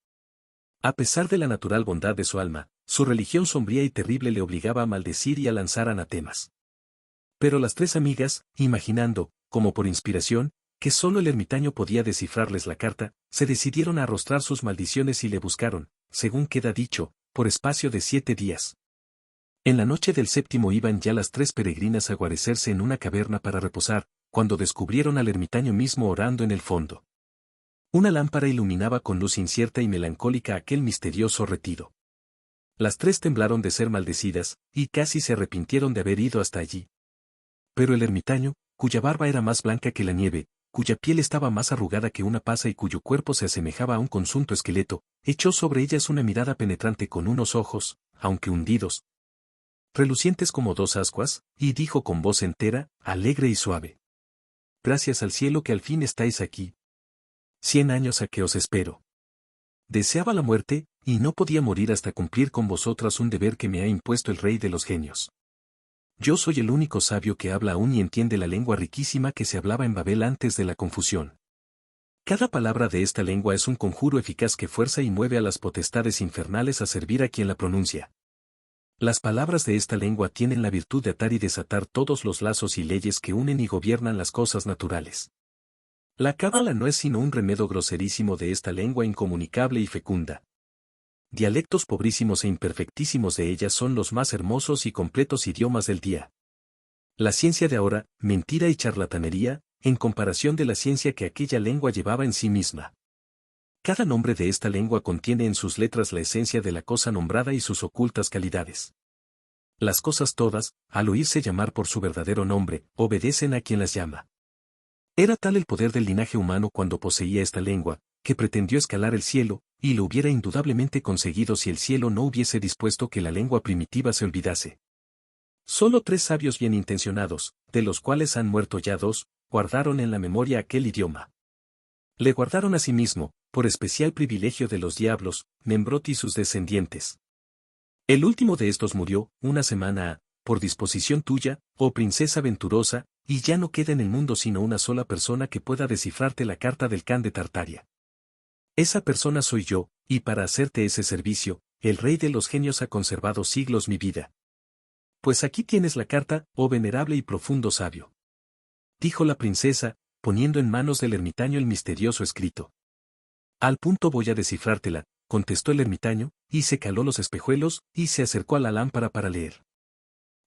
A pesar de la natural bondad de su alma, su religión sombría y terrible le obligaba a maldecir y a lanzar anatemas. Pero las tres amigas, imaginando, como por inspiración, que solo el ermitaño podía descifrarles la carta, se decidieron a arrostrar sus maldiciones y le buscaron, según queda dicho, por espacio de 7 días. En la noche del séptimo iban ya las tres peregrinas a guarecerse en una caverna para reposar, cuando descubrieron al ermitaño mismo orando en el fondo. Una lámpara iluminaba con luz incierta y melancólica aquel misterioso retiro. Las tres temblaron de ser maldecidas, y casi se arrepintieron de haber ido hasta allí. Pero el ermitaño, cuya barba era más blanca que la nieve, cuya piel estaba más arrugada que una pasa y cuyo cuerpo se asemejaba a un consunto esqueleto, echó sobre ellas una mirada penetrante con unos ojos, aunque hundidos, relucientes como dos ascuas, y dijo con voz entera, alegre y suave: Gracias al cielo que al fin estáis aquí. 100 años a que os espero. Deseaba la muerte, y no podía morir hasta cumplir con vosotras un deber que me ha impuesto el rey de los genios. Yo soy el único sabio que habla aún y entiende la lengua riquísima que se hablaba en Babel antes de la confusión. Cada palabra de esta lengua es un conjuro eficaz que fuerza y mueve a las potestades infernales a servir a quien la pronuncia. Las palabras de esta lengua tienen la virtud de atar y desatar todos los lazos y leyes que unen y gobiernan las cosas naturales. La cábala no es sino un remedo groserísimo de esta lengua incomunicable y fecunda. Dialectos pobrísimos e imperfectísimos de ella son los más hermosos y completos idiomas del día. La ciencia de ahora, mentira y charlatanería, en comparación de la ciencia que aquella lengua llevaba en sí misma. Cada nombre de esta lengua contiene en sus letras la esencia de la cosa nombrada y sus ocultas calidades. Las cosas todas, al oírse llamar por su verdadero nombre, obedecen a quien las llama. Era tal el poder del linaje humano cuando poseía esta lengua, que pretendió escalar el cielo, y lo hubiera indudablemente conseguido si el cielo no hubiese dispuesto que la lengua primitiva se olvidase. Solo 3 sabios bien intencionados, de los cuales han muerto ya 2, guardaron en la memoria aquel idioma. Le guardaron a sí mismo, por especial privilegio de los diablos, Membrot y sus descendientes. El último de estos murió, una semana ha, por disposición tuya, oh princesa venturosa, y ya no queda en el mundo sino una sola persona que pueda descifrarte la carta del Khan de Tartaria. Esa persona soy yo, y para hacerte ese servicio, el rey de los genios ha conservado siglos mi vida. Pues aquí tienes la carta, oh venerable y profundo sabio. Dijo la princesa, poniendo en manos del ermitaño el misterioso escrito. Al punto voy a descifrártela, contestó el ermitaño, y se caló los espejuelos, y se acercó a la lámpara para leer.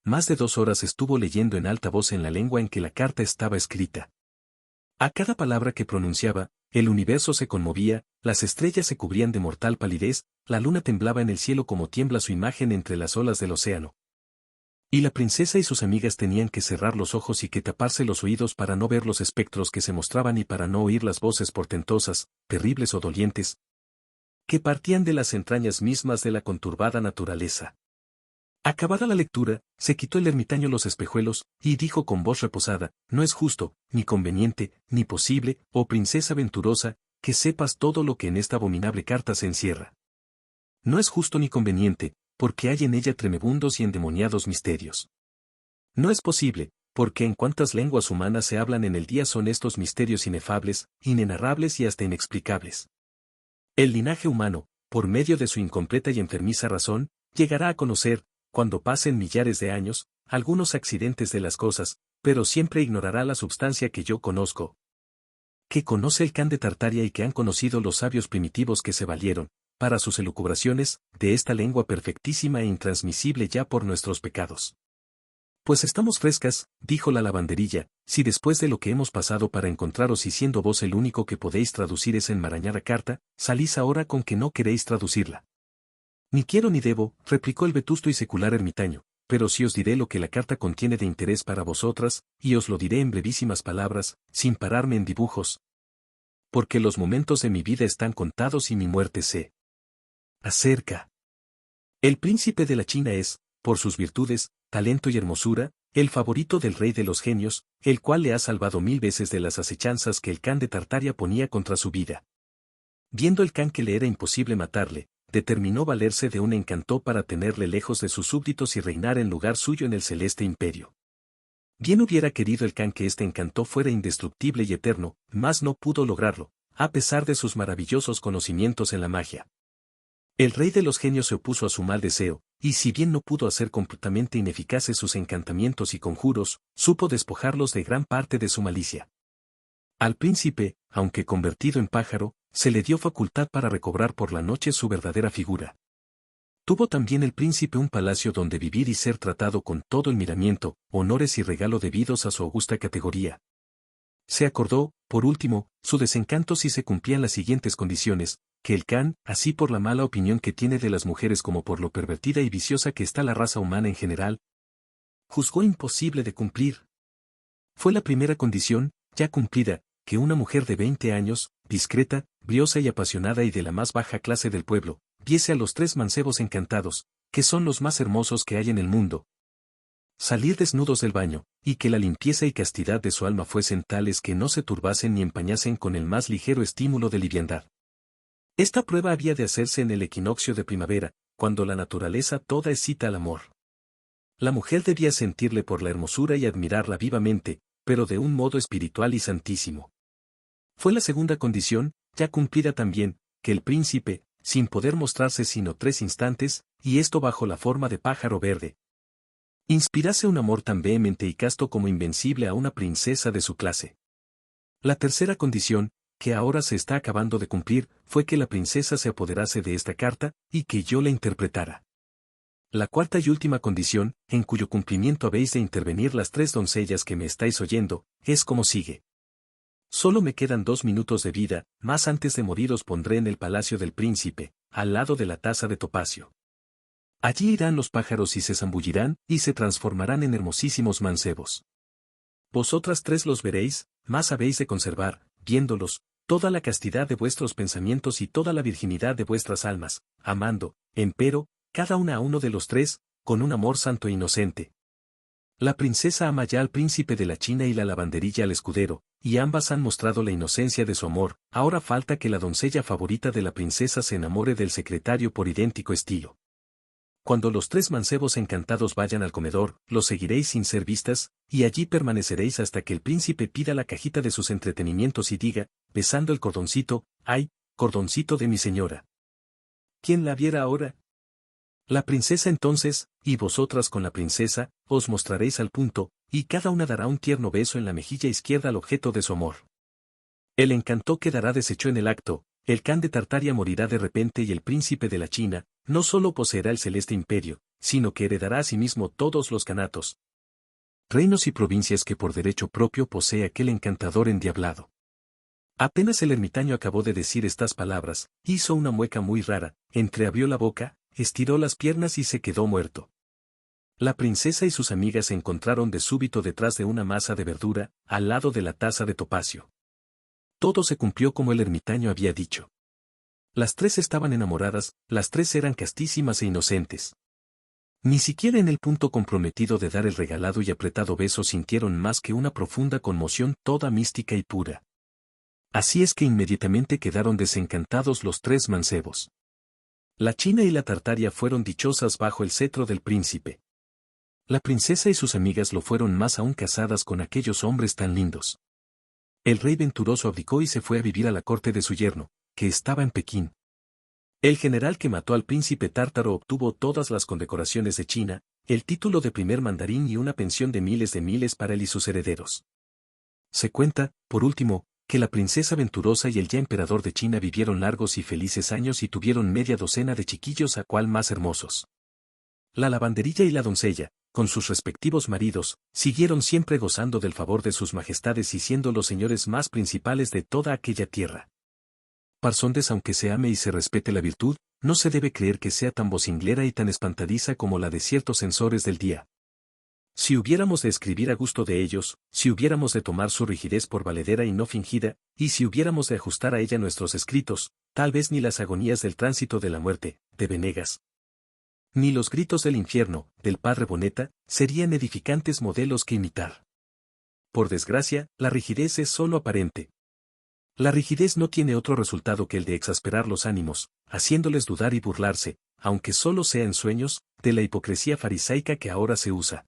Más de 2 horas estuvo leyendo en alta voz en la lengua en que la carta estaba escrita. A cada palabra que pronunciaba, el universo se conmovía, las estrellas se cubrían de mortal palidez, la luna temblaba en el cielo como tiembla su imagen entre las olas del océano. Y la princesa y sus amigas tenían que cerrar los ojos y que taparse los oídos para no ver los espectros que se mostraban y para no oír las voces portentosas, terribles o dolientes, que partían de las entrañas mismas de la conturbada naturaleza. Acabada la lectura, se quitó el ermitaño los espejuelos, y dijo con voz reposada: No es justo, ni conveniente, ni posible, oh princesa venturosa, que sepas todo lo que en esta abominable carta se encierra. No es justo ni conveniente, porque hay en ella tremebundos y endemoniados misterios. No es posible, porque en cuantas lenguas humanas se hablan en el día son estos misterios inefables, inenarrables y hasta inexplicables. El linaje humano, por medio de su incompleta y enfermiza razón, llegará a conocer, cuando pasen millares de años, algunos accidentes de las cosas, pero siempre ignorará la substancia que yo conozco, que conoce el Khan de Tartaria y que han conocido los sabios primitivos que se valieron, para sus elucubraciones, de esta lengua perfectísima e intransmisible ya por nuestros pecados. Pues estamos frescas, dijo la lavanderilla, si después de lo que hemos pasado para encontraros y siendo vos el único que podéis traducir esa enmarañada carta, salís ahora con que no queréis traducirla. Ni quiero ni debo, replicó el vetusto y secular ermitaño, pero sí os diré lo que la carta contiene de interés para vosotras, y os lo diré en brevísimas palabras, sin pararme en dibujos. Porque los momentos de mi vida están contados y mi muerte se acerca. El príncipe de la China es, por sus virtudes, talento y hermosura, el favorito del rey de los genios, el cual le ha salvado 1000 veces de las acechanzas que el Khan de Tartaria ponía contra su vida. Viendo el Khan que le era imposible matarle, determinó valerse de un encanto para tenerle lejos de sus súbditos y reinar en lugar suyo en el celeste imperio. Bien hubiera querido el Khan que este encanto fuera indestructible y eterno, mas no pudo lograrlo, a pesar de sus maravillosos conocimientos en la magia. El rey de los genios se opuso a su mal deseo, y si bien no pudo hacer completamente ineficaces sus encantamientos y conjuros, supo despojarlos de gran parte de su malicia. Al príncipe, aunque convertido en pájaro, se le dio facultad para recobrar por la noche su verdadera figura. Tuvo también el príncipe un palacio donde vivir y ser tratado con todo el miramiento, honores y regalo debidos a su augusta categoría. Se acordó, por último, su desencanto si se cumplían las siguientes condiciones, que el Khan, así por la mala opinión que tiene de las mujeres como por lo pervertida y viciosa que está la raza humana en general, juzgó imposible de cumplir. Fue la primera condición, ya cumplida, que una mujer de 20 años, discreta, briosa y apasionada y de la más baja clase del pueblo, viese a los 3 mancebos encantados, que son los más hermosos que hay en el mundo, salir desnudos del baño, y que la limpieza y castidad de su alma fuesen tales que no se turbasen ni empañasen con el más ligero estímulo de liviandad. Esta prueba había de hacerse en el equinoccio de primavera, cuando la naturaleza toda excita al amor. La mujer debía sentirle por la hermosura y admirarla vivamente, pero de un modo espiritual y santísimo. Fue la segunda condición, ya cumplida también, que el príncipe, sin poder mostrarse sino 3 instantes, y esto bajo la forma de pájaro verde, inspirase un amor tan vehemente y casto como invencible a una princesa de su clase. La tercera condición, que ahora se está acabando de cumplir, fue que la princesa se apoderase de esta carta, y que yo la interpretara. La cuarta y última condición, en cuyo cumplimiento habéis de intervenir las 3 doncellas que me estáis oyendo, es como sigue. Solo me quedan 2 minutos de vida, más antes de morir os pondré en el palacio del príncipe, al lado de la taza de topacio. Allí irán los pájaros y se zambullirán, y se transformarán en hermosísimos mancebos. Vosotras 3 los veréis, más habéis de conservar, viéndolos, toda la castidad de vuestros pensamientos y toda la virginidad de vuestras almas, amando, empero, cada una a uno de los 3, con un amor santo e inocente. La princesa ama ya al príncipe de la China y la lavanderilla al escudero, y ambas han mostrado la inocencia de su amor, ahora falta que la doncella favorita de la princesa se enamore del secretario por idéntico estilo. Cuando los 3 mancebos encantados vayan al comedor, los seguiréis sin ser vistas, y allí permaneceréis hasta que el príncipe pida la cajita de sus entretenimientos y diga, besando el cordoncito, ¡ay, cordoncito de mi señora! ¿Quién la viera ahora? La princesa entonces, y vosotras con la princesa, os mostraréis al punto, y cada una dará un tierno beso en la mejilla izquierda al objeto de su amor. El encanto quedará deshecho en el acto, el Khan de Tartaria morirá de repente y el príncipe de la China, no solo poseerá el celeste imperio, sino que heredará asimismo todos los kanatos, reinos y provincias que por derecho propio posee aquel encantador endiablado. Apenas el ermitaño acabó de decir estas palabras, hizo una mueca muy rara, entreabrió la boca, estiró las piernas y se quedó muerto. La princesa y sus amigas se encontraron de súbito detrás de una masa de verdura, al lado de la taza de topacio. Todo se cumplió como el ermitaño había dicho. Las 3 estaban enamoradas, las 3 eran castísimas e inocentes. Ni siquiera en el punto comprometido de dar el regalado y apretado beso sintieron más que una profunda conmoción toda mística y pura. Así es que inmediatamente quedaron desencantados los 3 mancebos. La China y la Tartaria fueron dichosas bajo el cetro del príncipe. La princesa y sus amigas lo fueron más aún casadas con aquellos hombres tan lindos. El rey venturoso abdicó y se fue a vivir a la corte de su yerno, que estaba en Pekín. El general que mató al príncipe tártaro obtuvo todas las condecoraciones de China, el título de primer mandarín y una pensión de miles para él y sus herederos. Se cuenta, por último, que la princesa venturosa y el ya emperador de China vivieron largos y felices años y tuvieron media docena de chiquillos a cual más hermosos. La lavanderilla y la doncella, con sus respectivos maridos, siguieron siempre gozando del favor de sus majestades y siendo los señores más principales de toda aquella tierra. Parsondes, aunque se ame y se respete la virtud, no se debe creer que sea tan vocinglera y tan espantadiza como la de ciertos censores del día. Si hubiéramos de escribir a gusto de ellos, si hubiéramos de tomar su rigidez por valedera y no fingida, y si hubiéramos de ajustar a ella nuestros escritos, tal vez ni las agonías del tránsito de la muerte, de Venegas, ni los gritos del infierno, del padre Boneta, serían edificantes modelos que imitar. Por desgracia, la rigidez es solo aparente. La rigidez no tiene otro resultado que el de exasperar los ánimos, haciéndoles dudar y burlarse, aunque solo sea en sueños, de la hipocresía farisaica que ahora se usa.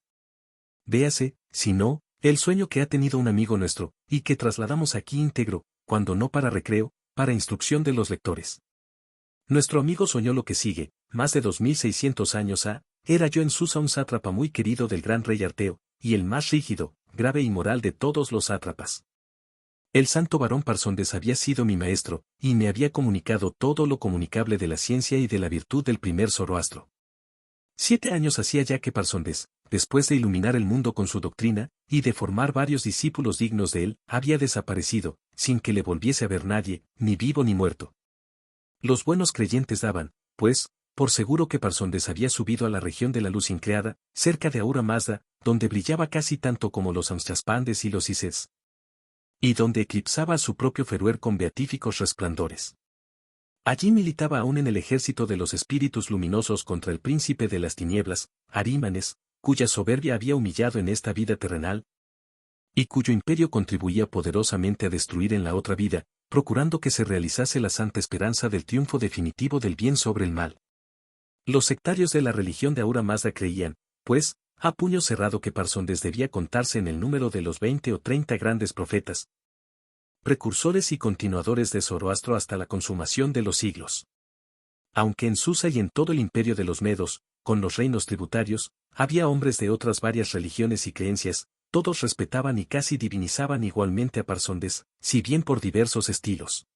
Véase, si no, el sueño que ha tenido un amigo nuestro, y que trasladamos aquí íntegro, cuando no para recreo, para instrucción de los lectores. Nuestro amigo soñó lo que sigue: más de 2600 años ha, era yo en Susa un sátrapa muy querido del gran rey Arteo, y el más rígido, grave y moral de todos los sátrapas. El santo varón Parsondes había sido mi maestro, y me había comunicado todo lo comunicable de la ciencia y de la virtud del primer Zoroastro. 7 años hacía ya que Parsondes, después de iluminar el mundo con su doctrina, y de formar varios discípulos dignos de él, había desaparecido, sin que le volviese a ver nadie, ni vivo ni muerto. Los buenos creyentes daban, pues, por seguro que Parsondes había subido a la región de la luz increada, cerca de Ahura Mazda, donde brillaba casi tanto como los Amchaspandes y los Ises, y donde eclipsaba a su propio Feruer con beatíficos resplandores. Allí militaba aún en el ejército de los espíritus luminosos contra el príncipe de las tinieblas, Arímanes, cuya soberbia había humillado en esta vida terrenal, y cuyo imperio contribuía poderosamente a destruir en la otra vida, procurando que se realizase la santa esperanza del triunfo definitivo del bien sobre el mal. Los sectarios de la religión de Ahura Mazda creían, pues, a puño cerrado que Parsondes debía contarse en el número de los 20 o 30 grandes profetas, precursores y continuadores de Zoroastro hasta la consumación de los siglos. Aunque en Susa y en todo el imperio de los Medos, con los reinos tributarios, había hombres de otras varias religiones y creencias, todos respetaban y casi divinizaban igualmente a Parsondes, si bien por diversos estilos.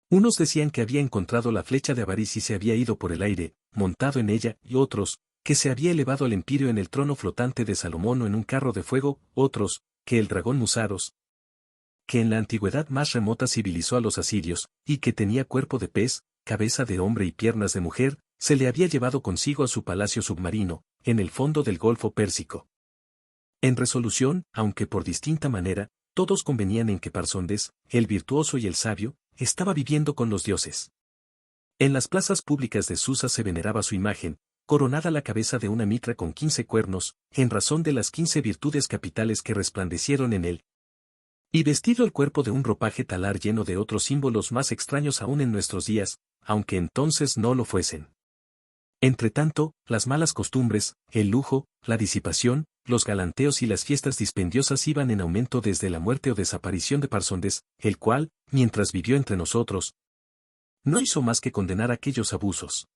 Unos decían que había encontrado la flecha de Avaris y se había ido por el aire, montado en ella, y otros, que se había elevado al empirio en el trono flotante de Salomón o en un carro de fuego, otros, que el dragón Musaros, que en la antigüedad más remota civilizó a los asirios, y que tenía cuerpo de pez, cabeza de hombre y piernas de mujer, se le había llevado consigo a su palacio submarino, en el fondo del Golfo Pérsico. En resolución, aunque por distinta manera, todos convenían en que Parsondes, el virtuoso y el sabio, estaba viviendo con los dioses. En las plazas públicas de Susa se veneraba su imagen, coronada la cabeza de una mitra con 15 cuernos, en razón de las 15 virtudes capitales que resplandecieron en él, y vestido el cuerpo de un ropaje talar lleno de otros símbolos más extraños aún en nuestros días, aunque entonces no lo fuesen. Entretanto, las malas costumbres, el lujo, la disipación, los galanteos y las fiestas dispendiosas iban en aumento desde la muerte o desaparición de Parsondes, el cual, mientras vivió entre nosotros, no hizo más que condenar aquellos abusos.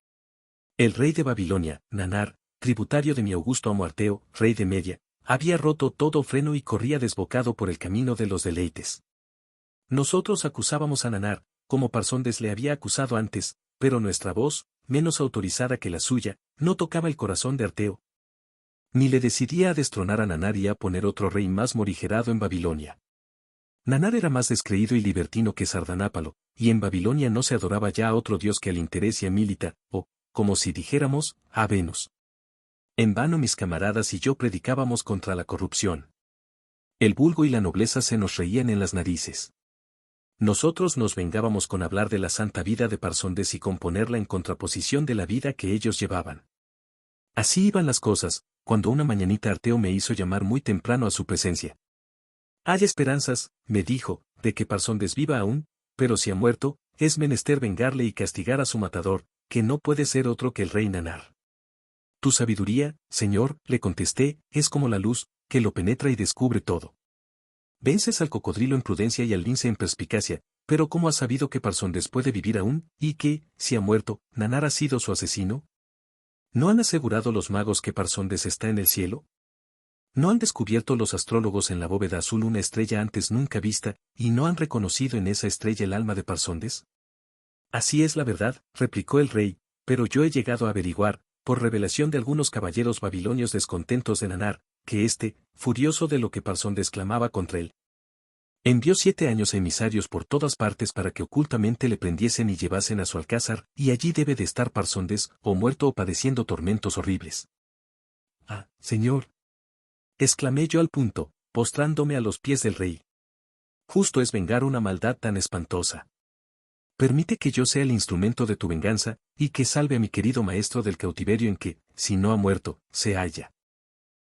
El rey de Babilonia, Nanar, tributario de mi augusto amo Arteo, rey de Media, había roto todo freno y corría desbocado por el camino de los deleites. Nosotros acusábamos a Nanar, como Parsondes le había acusado antes, pero nuestra voz, menos autorizada que la suya, no tocaba el corazón de Arteo, ni le decidía a destronar a Nanar y a poner otro rey más morigerado en Babilonia. Nanar era más descreído y libertino que Sardanápalo, y en Babilonia no se adoraba ya a otro dios que al interés y a Milita, o, como si dijéramos, a Venus. En vano mis camaradas y yo predicábamos contra la corrupción. El vulgo y la nobleza se nos reían en las narices. Nosotros nos vengábamos con hablar de la santa vida de Parsondes y con ponerla en contraposición de la vida que ellos llevaban. Así iban las cosas, cuando una mañanita Arteo me hizo llamar muy temprano a su presencia. Hay esperanzas, me dijo, de que Parsondes viva aún, pero si ha muerto, es menester vengarle y castigar a su matador, que no puede ser otro que el rey Nanar. Tu sabiduría, señor, le contesté, es como la luz, que lo penetra y descubre todo. Vences al cocodrilo en prudencia y al lince en perspicacia, pero ¿cómo has sabido que Parsondes puede vivir aún, y que, si ha muerto, Nanar ha sido su asesino? ¿No han asegurado los magos que Parsondes está en el cielo? ¿No han descubierto los astrólogos en la bóveda azul una estrella antes nunca vista, y no han reconocido en esa estrella el alma de Parsondes? Así es la verdad, replicó el rey, pero yo he llegado a averiguar, por revelación de algunos caballeros babilonios descontentos de Nanar, que éste, furioso de lo que Parsondes clamaba contra él, envió 7 años emisarios por todas partes para que ocultamente le prendiesen y llevasen a su alcázar, y allí debe de estar Parsondes, o muerto o padeciendo tormentos horribles. Ah, señor, exclamé yo al punto, postrándome a los pies del rey. Justo es vengar una maldad tan espantosa. Permite que yo sea el instrumento de tu venganza, y que salve a mi querido maestro del cautiverio en que, si no ha muerto, se halla.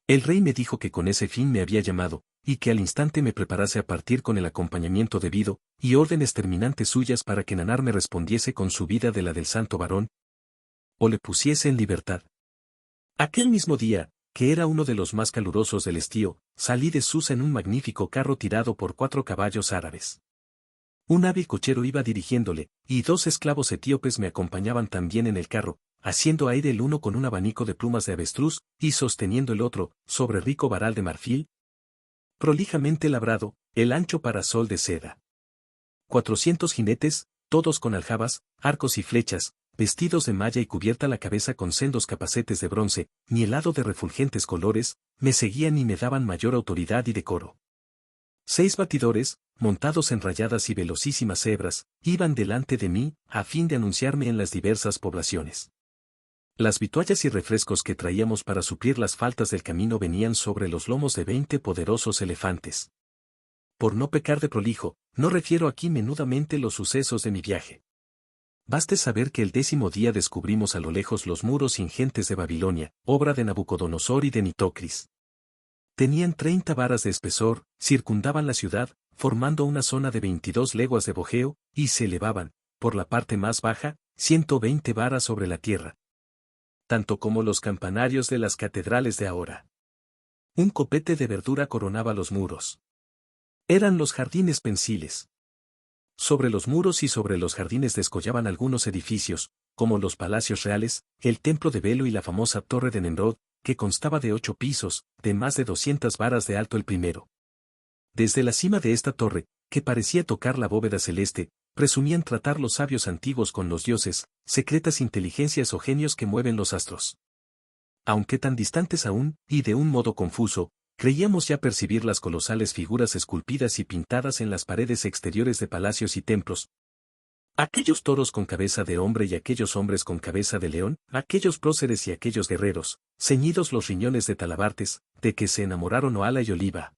El rey me dijo que con ese fin me había llamado, y que al instante me preparase a partir con el acompañamiento debido, y órdenes terminantes suyas para que Nanar me respondiese con su vida de la del santo varón, o le pusiese en libertad. Aquel mismo día, que era uno de los más calurosos del estío, salí de Susa en un magnífico carro tirado por 4 caballos árabes. Un hábil cochero iba dirigiéndole, y 2 esclavos etíopes me acompañaban también en el carro, haciendo aire el uno con un abanico de plumas de avestruz, y sosteniendo el otro, sobre rico varal de marfil, prolijamente labrado, el ancho parasol de seda. 400 jinetes, todos con aljabas, arcos y flechas, vestidos de malla y cubierta la cabeza con sendos capacetes de bronce, nielado de refulgentes colores, me seguían y me daban mayor autoridad y decoro. 6 batidores, montados en rayadas y velocísimas hebras, iban delante de mí, a fin de anunciarme en las diversas poblaciones. Las vituallas y refrescos que traíamos para suplir las faltas del camino venían sobre los lomos de 20 poderosos elefantes. Por no pecar de prolijo, no refiero aquí menudamente los sucesos de mi viaje. Baste saber que el 10º día descubrimos a lo lejos los muros ingentes de Babilonia, obra de Nabucodonosor y de Nitocris. Tenían 30 varas de espesor, circundaban la ciudad, formando una zona de 22 leguas de bojeo, y se elevaban, por la parte más baja, 120 varas sobre la tierra. Tanto como los campanarios de las catedrales de ahora. Un copete de verdura coronaba los muros. Eran los jardines pensiles. Sobre los muros y sobre los jardines descollaban algunos edificios, como los palacios reales, el templo de Belo y la famosa torre de Nemrod, que constaba de 8 pisos, de más de 200 varas de alto el primero. Desde la cima de esta torre, que parecía tocar la bóveda celeste, presumían tratar los sabios antiguos con los dioses, secretas inteligencias o genios que mueven los astros. Aunque tan distantes aún, y de un modo confuso, creíamos ya percibir las colosales figuras esculpidas y pintadas en las paredes exteriores de palacios y templos. Aquellos toros con cabeza de hombre y aquellos hombres con cabeza de león, aquellos próceres y aquellos guerreros, ceñidos los riñones de talabartes, de que se enamoraron Oala y Oliva.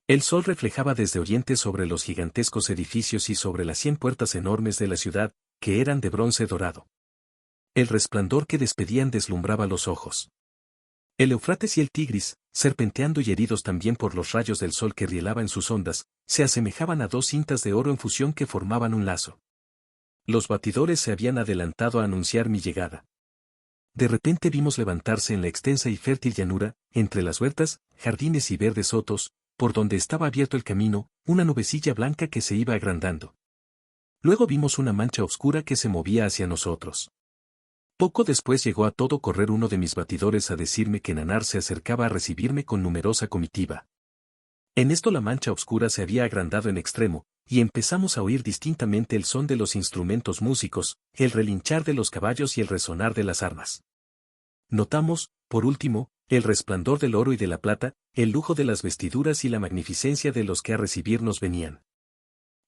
El sol reflejaba desde oriente sobre los gigantescos edificios y sobre las 100 puertas enormes de la ciudad, que eran de bronce dorado. El resplandor que despedían deslumbraba los ojos. El Eufrates y el Tigris, serpenteando y heridos también por los rayos del sol que rielaba en sus ondas, se asemejaban a 2 cintas de oro en fusión que formaban un lazo. Los batidores se habían adelantado a anunciar mi llegada. De repente vimos levantarse en la extensa y fértil llanura, entre las huertas, jardines y verdes sotos, por donde estaba abierto el camino, una nubecilla blanca que se iba agrandando. Luego vimos una mancha oscura que se movía hacia nosotros. Poco después llegó a todo correr uno de mis batidores a decirme que Nanar se acercaba a recibirme con numerosa comitiva. En esto la mancha oscura se había agrandado en extremo, y empezamos a oír distintamente el son de los instrumentos músicos, el relinchar de los caballos y el resonar de las armas. Notamos, por último, el resplandor del oro y de la plata, el lujo de las vestiduras y la magnificencia de los que a recibirnos venían.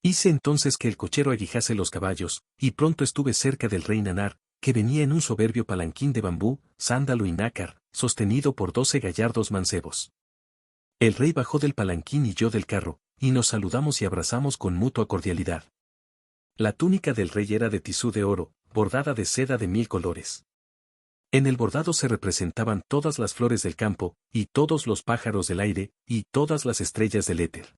Hice entonces que el cochero aguijase los caballos, y pronto estuve cerca del rey Nanar, que venía en un soberbio palanquín de bambú, sándalo y nácar, sostenido por 12 gallardos mancebos. El rey bajó del palanquín y yo del carro, y nos saludamos y abrazamos con mutua cordialidad. La túnica del rey era de tisú de oro, bordada de seda de 1000 colores. En el bordado se representaban todas las flores del campo, y todos los pájaros del aire, y todas las estrellas del éter.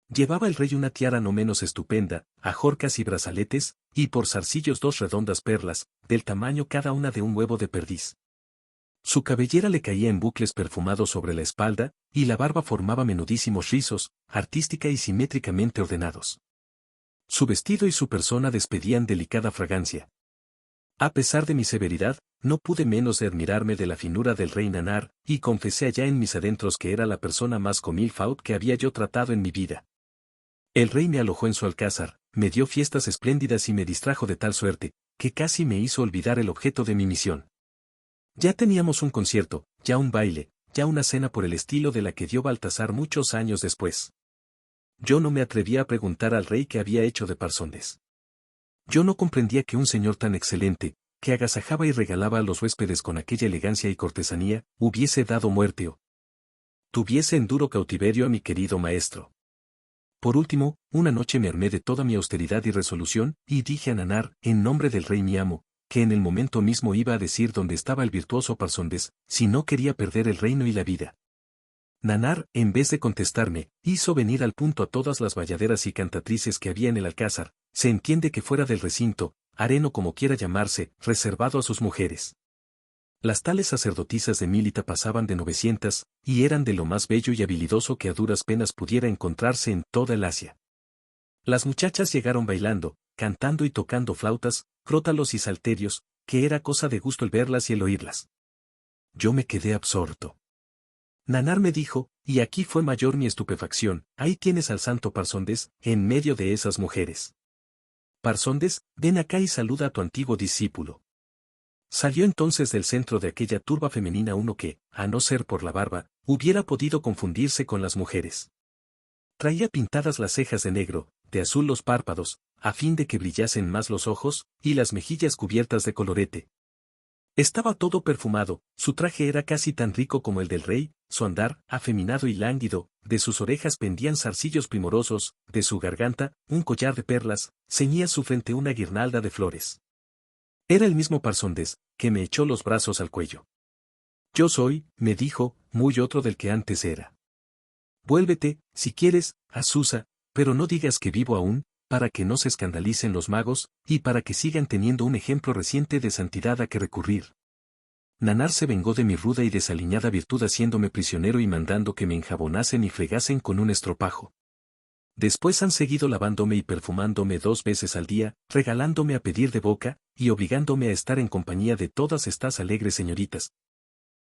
Llevaba el rey una tiara no menos estupenda, ajorcas y brazaletes, y por zarcillos 2 redondas perlas, del tamaño cada una de un huevo de perdiz. Su cabellera le caía en bucles perfumados sobre la espalda, y la barba formaba menudísimos rizos, artística y simétricamente ordenados. Su vestido y su persona despedían delicada fragancia. A pesar de mi severidad, no pude menos de admirarme de la finura del rey Nanar, y confesé allá en mis adentros que era la persona más comilfaut que había yo tratado en mi vida. El rey me alojó en su alcázar, me dio fiestas espléndidas y me distrajo de tal suerte, que casi me hizo olvidar el objeto de mi misión. Ya teníamos un concierto, ya un baile, ya una cena por el estilo de la que dio Baltasar muchos años después. Yo no me atrevía a preguntar al rey qué había hecho de Parsondes. Yo no comprendía que un señor tan excelente, que agasajaba y regalaba a los huéspedes con aquella elegancia y cortesanía, hubiese dado muerte o tuviese en duro cautiverio a mi querido maestro. Por último, una noche me armé de toda mi austeridad y resolución, y dije a Nanar, en nombre del rey mi amo, que en el momento mismo iba a decir dónde estaba el virtuoso Parsondes, si no quería perder el reino y la vida. Nanar, en vez de contestarme, hizo venir al punto a todas las bayaderas y cantatrices que había en el alcázar, se entiende que fuera del recinto, hareno como quiera llamarse, reservado a sus mujeres. Las tales sacerdotisas de Mélita pasaban de 900, y eran de lo más bello y habilidoso que a duras penas pudiera encontrarse en toda el Asia. Las muchachas llegaron bailando, cantando y tocando flautas, crótalos y salterios, que era cosa de gusto el verlas y el oírlas. Yo me quedé absorto. Nanar me dijo, y aquí fue mayor mi estupefacción, ahí tienes al santo Parsondes, en medio de esas mujeres. Parsondes, ven acá y saluda a tu antiguo discípulo. Salió entonces del centro de aquella turba femenina uno que, a no ser por la barba, hubiera podido confundirse con las mujeres. Traía pintadas las cejas de negro, de azul los párpados, a fin de que brillasen más los ojos, y las mejillas cubiertas de colorete. Estaba todo perfumado, su traje era casi tan rico como el del rey, su andar, afeminado y lánguido, de sus orejas pendían zarcillos primorosos, de su garganta, un collar de perlas, ceñía su frente una guirnalda de flores. Era el mismo Parsondes, que me echó los brazos al cuello. Yo soy, me dijo, muy otro del que antes era. Vuélvete, si quieres, a Susa, pero no digas que vivo aún, para que no se escandalicen los magos, y para que sigan teniendo un ejemplo reciente de santidad a que recurrir. Nanar se vengó de mi ruda y desaliñada virtud haciéndome prisionero y mandando que me enjabonasen y fregasen con un estropajo. Después han seguido lavándome y perfumándome 2 veces al día, regalándome a pedir de boca, y obligándome a estar en compañía de todas estas alegres señoritas,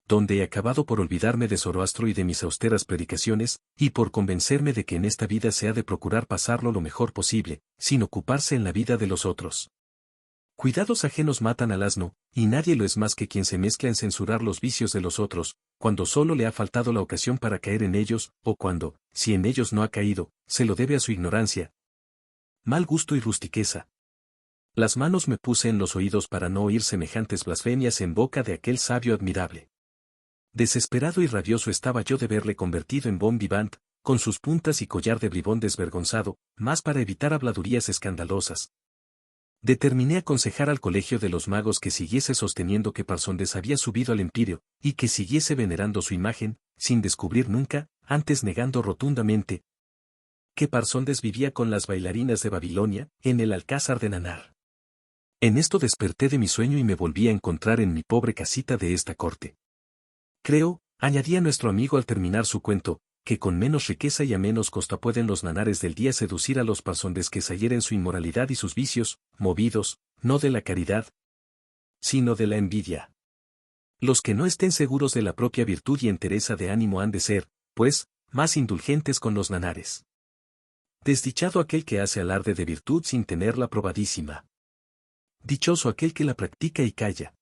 donde he acabado por olvidarme de Zoroastro y de mis austeras predicaciones, y por convencerme de que en esta vida se ha de procurar pasarlo lo mejor posible, sin ocuparse en la vida de los otros. Cuidados ajenos matan al asno, y nadie lo es más que quien se mezcla en censurar los vicios de los otros, cuando solo le ha faltado la ocasión para caer en ellos, o cuando, si en ellos no ha caído, se lo debe a su ignorancia, mal gusto y rustiqueza. Las manos me puse en los oídos para no oír semejantes blasfemias en boca de aquel sabio admirable. Desesperado y rabioso estaba yo de verle convertido en bon vivant, con sus puntas y collar de bribón desvergonzado, más para evitar habladurías escandalosas. Determiné aconsejar al colegio de los magos que siguiese sosteniendo que Parsondes había subido al Empirio, y que siguiese venerando su imagen, sin descubrir nunca, antes negando rotundamente, que Parsondes vivía con las bailarinas de Babilonia, en el alcázar de Nanar. En esto desperté de mi sueño y me volví a encontrar en mi pobre casita de esta corte. Creo, añadía nuestro amigo al terminar su cuento, que con menos riqueza y a menos costa pueden los Nanares del día seducir a los Parsondes que sayeren su inmoralidad y sus vicios, movidos, no de la caridad, sino de la envidia. Los que no estén seguros de la propia virtud y entereza de ánimo han de ser, pues, más indulgentes con los Nanares. Desdichado aquel que hace alarde de virtud sin tenerla probadísima. Dichoso aquel que la practica y calla.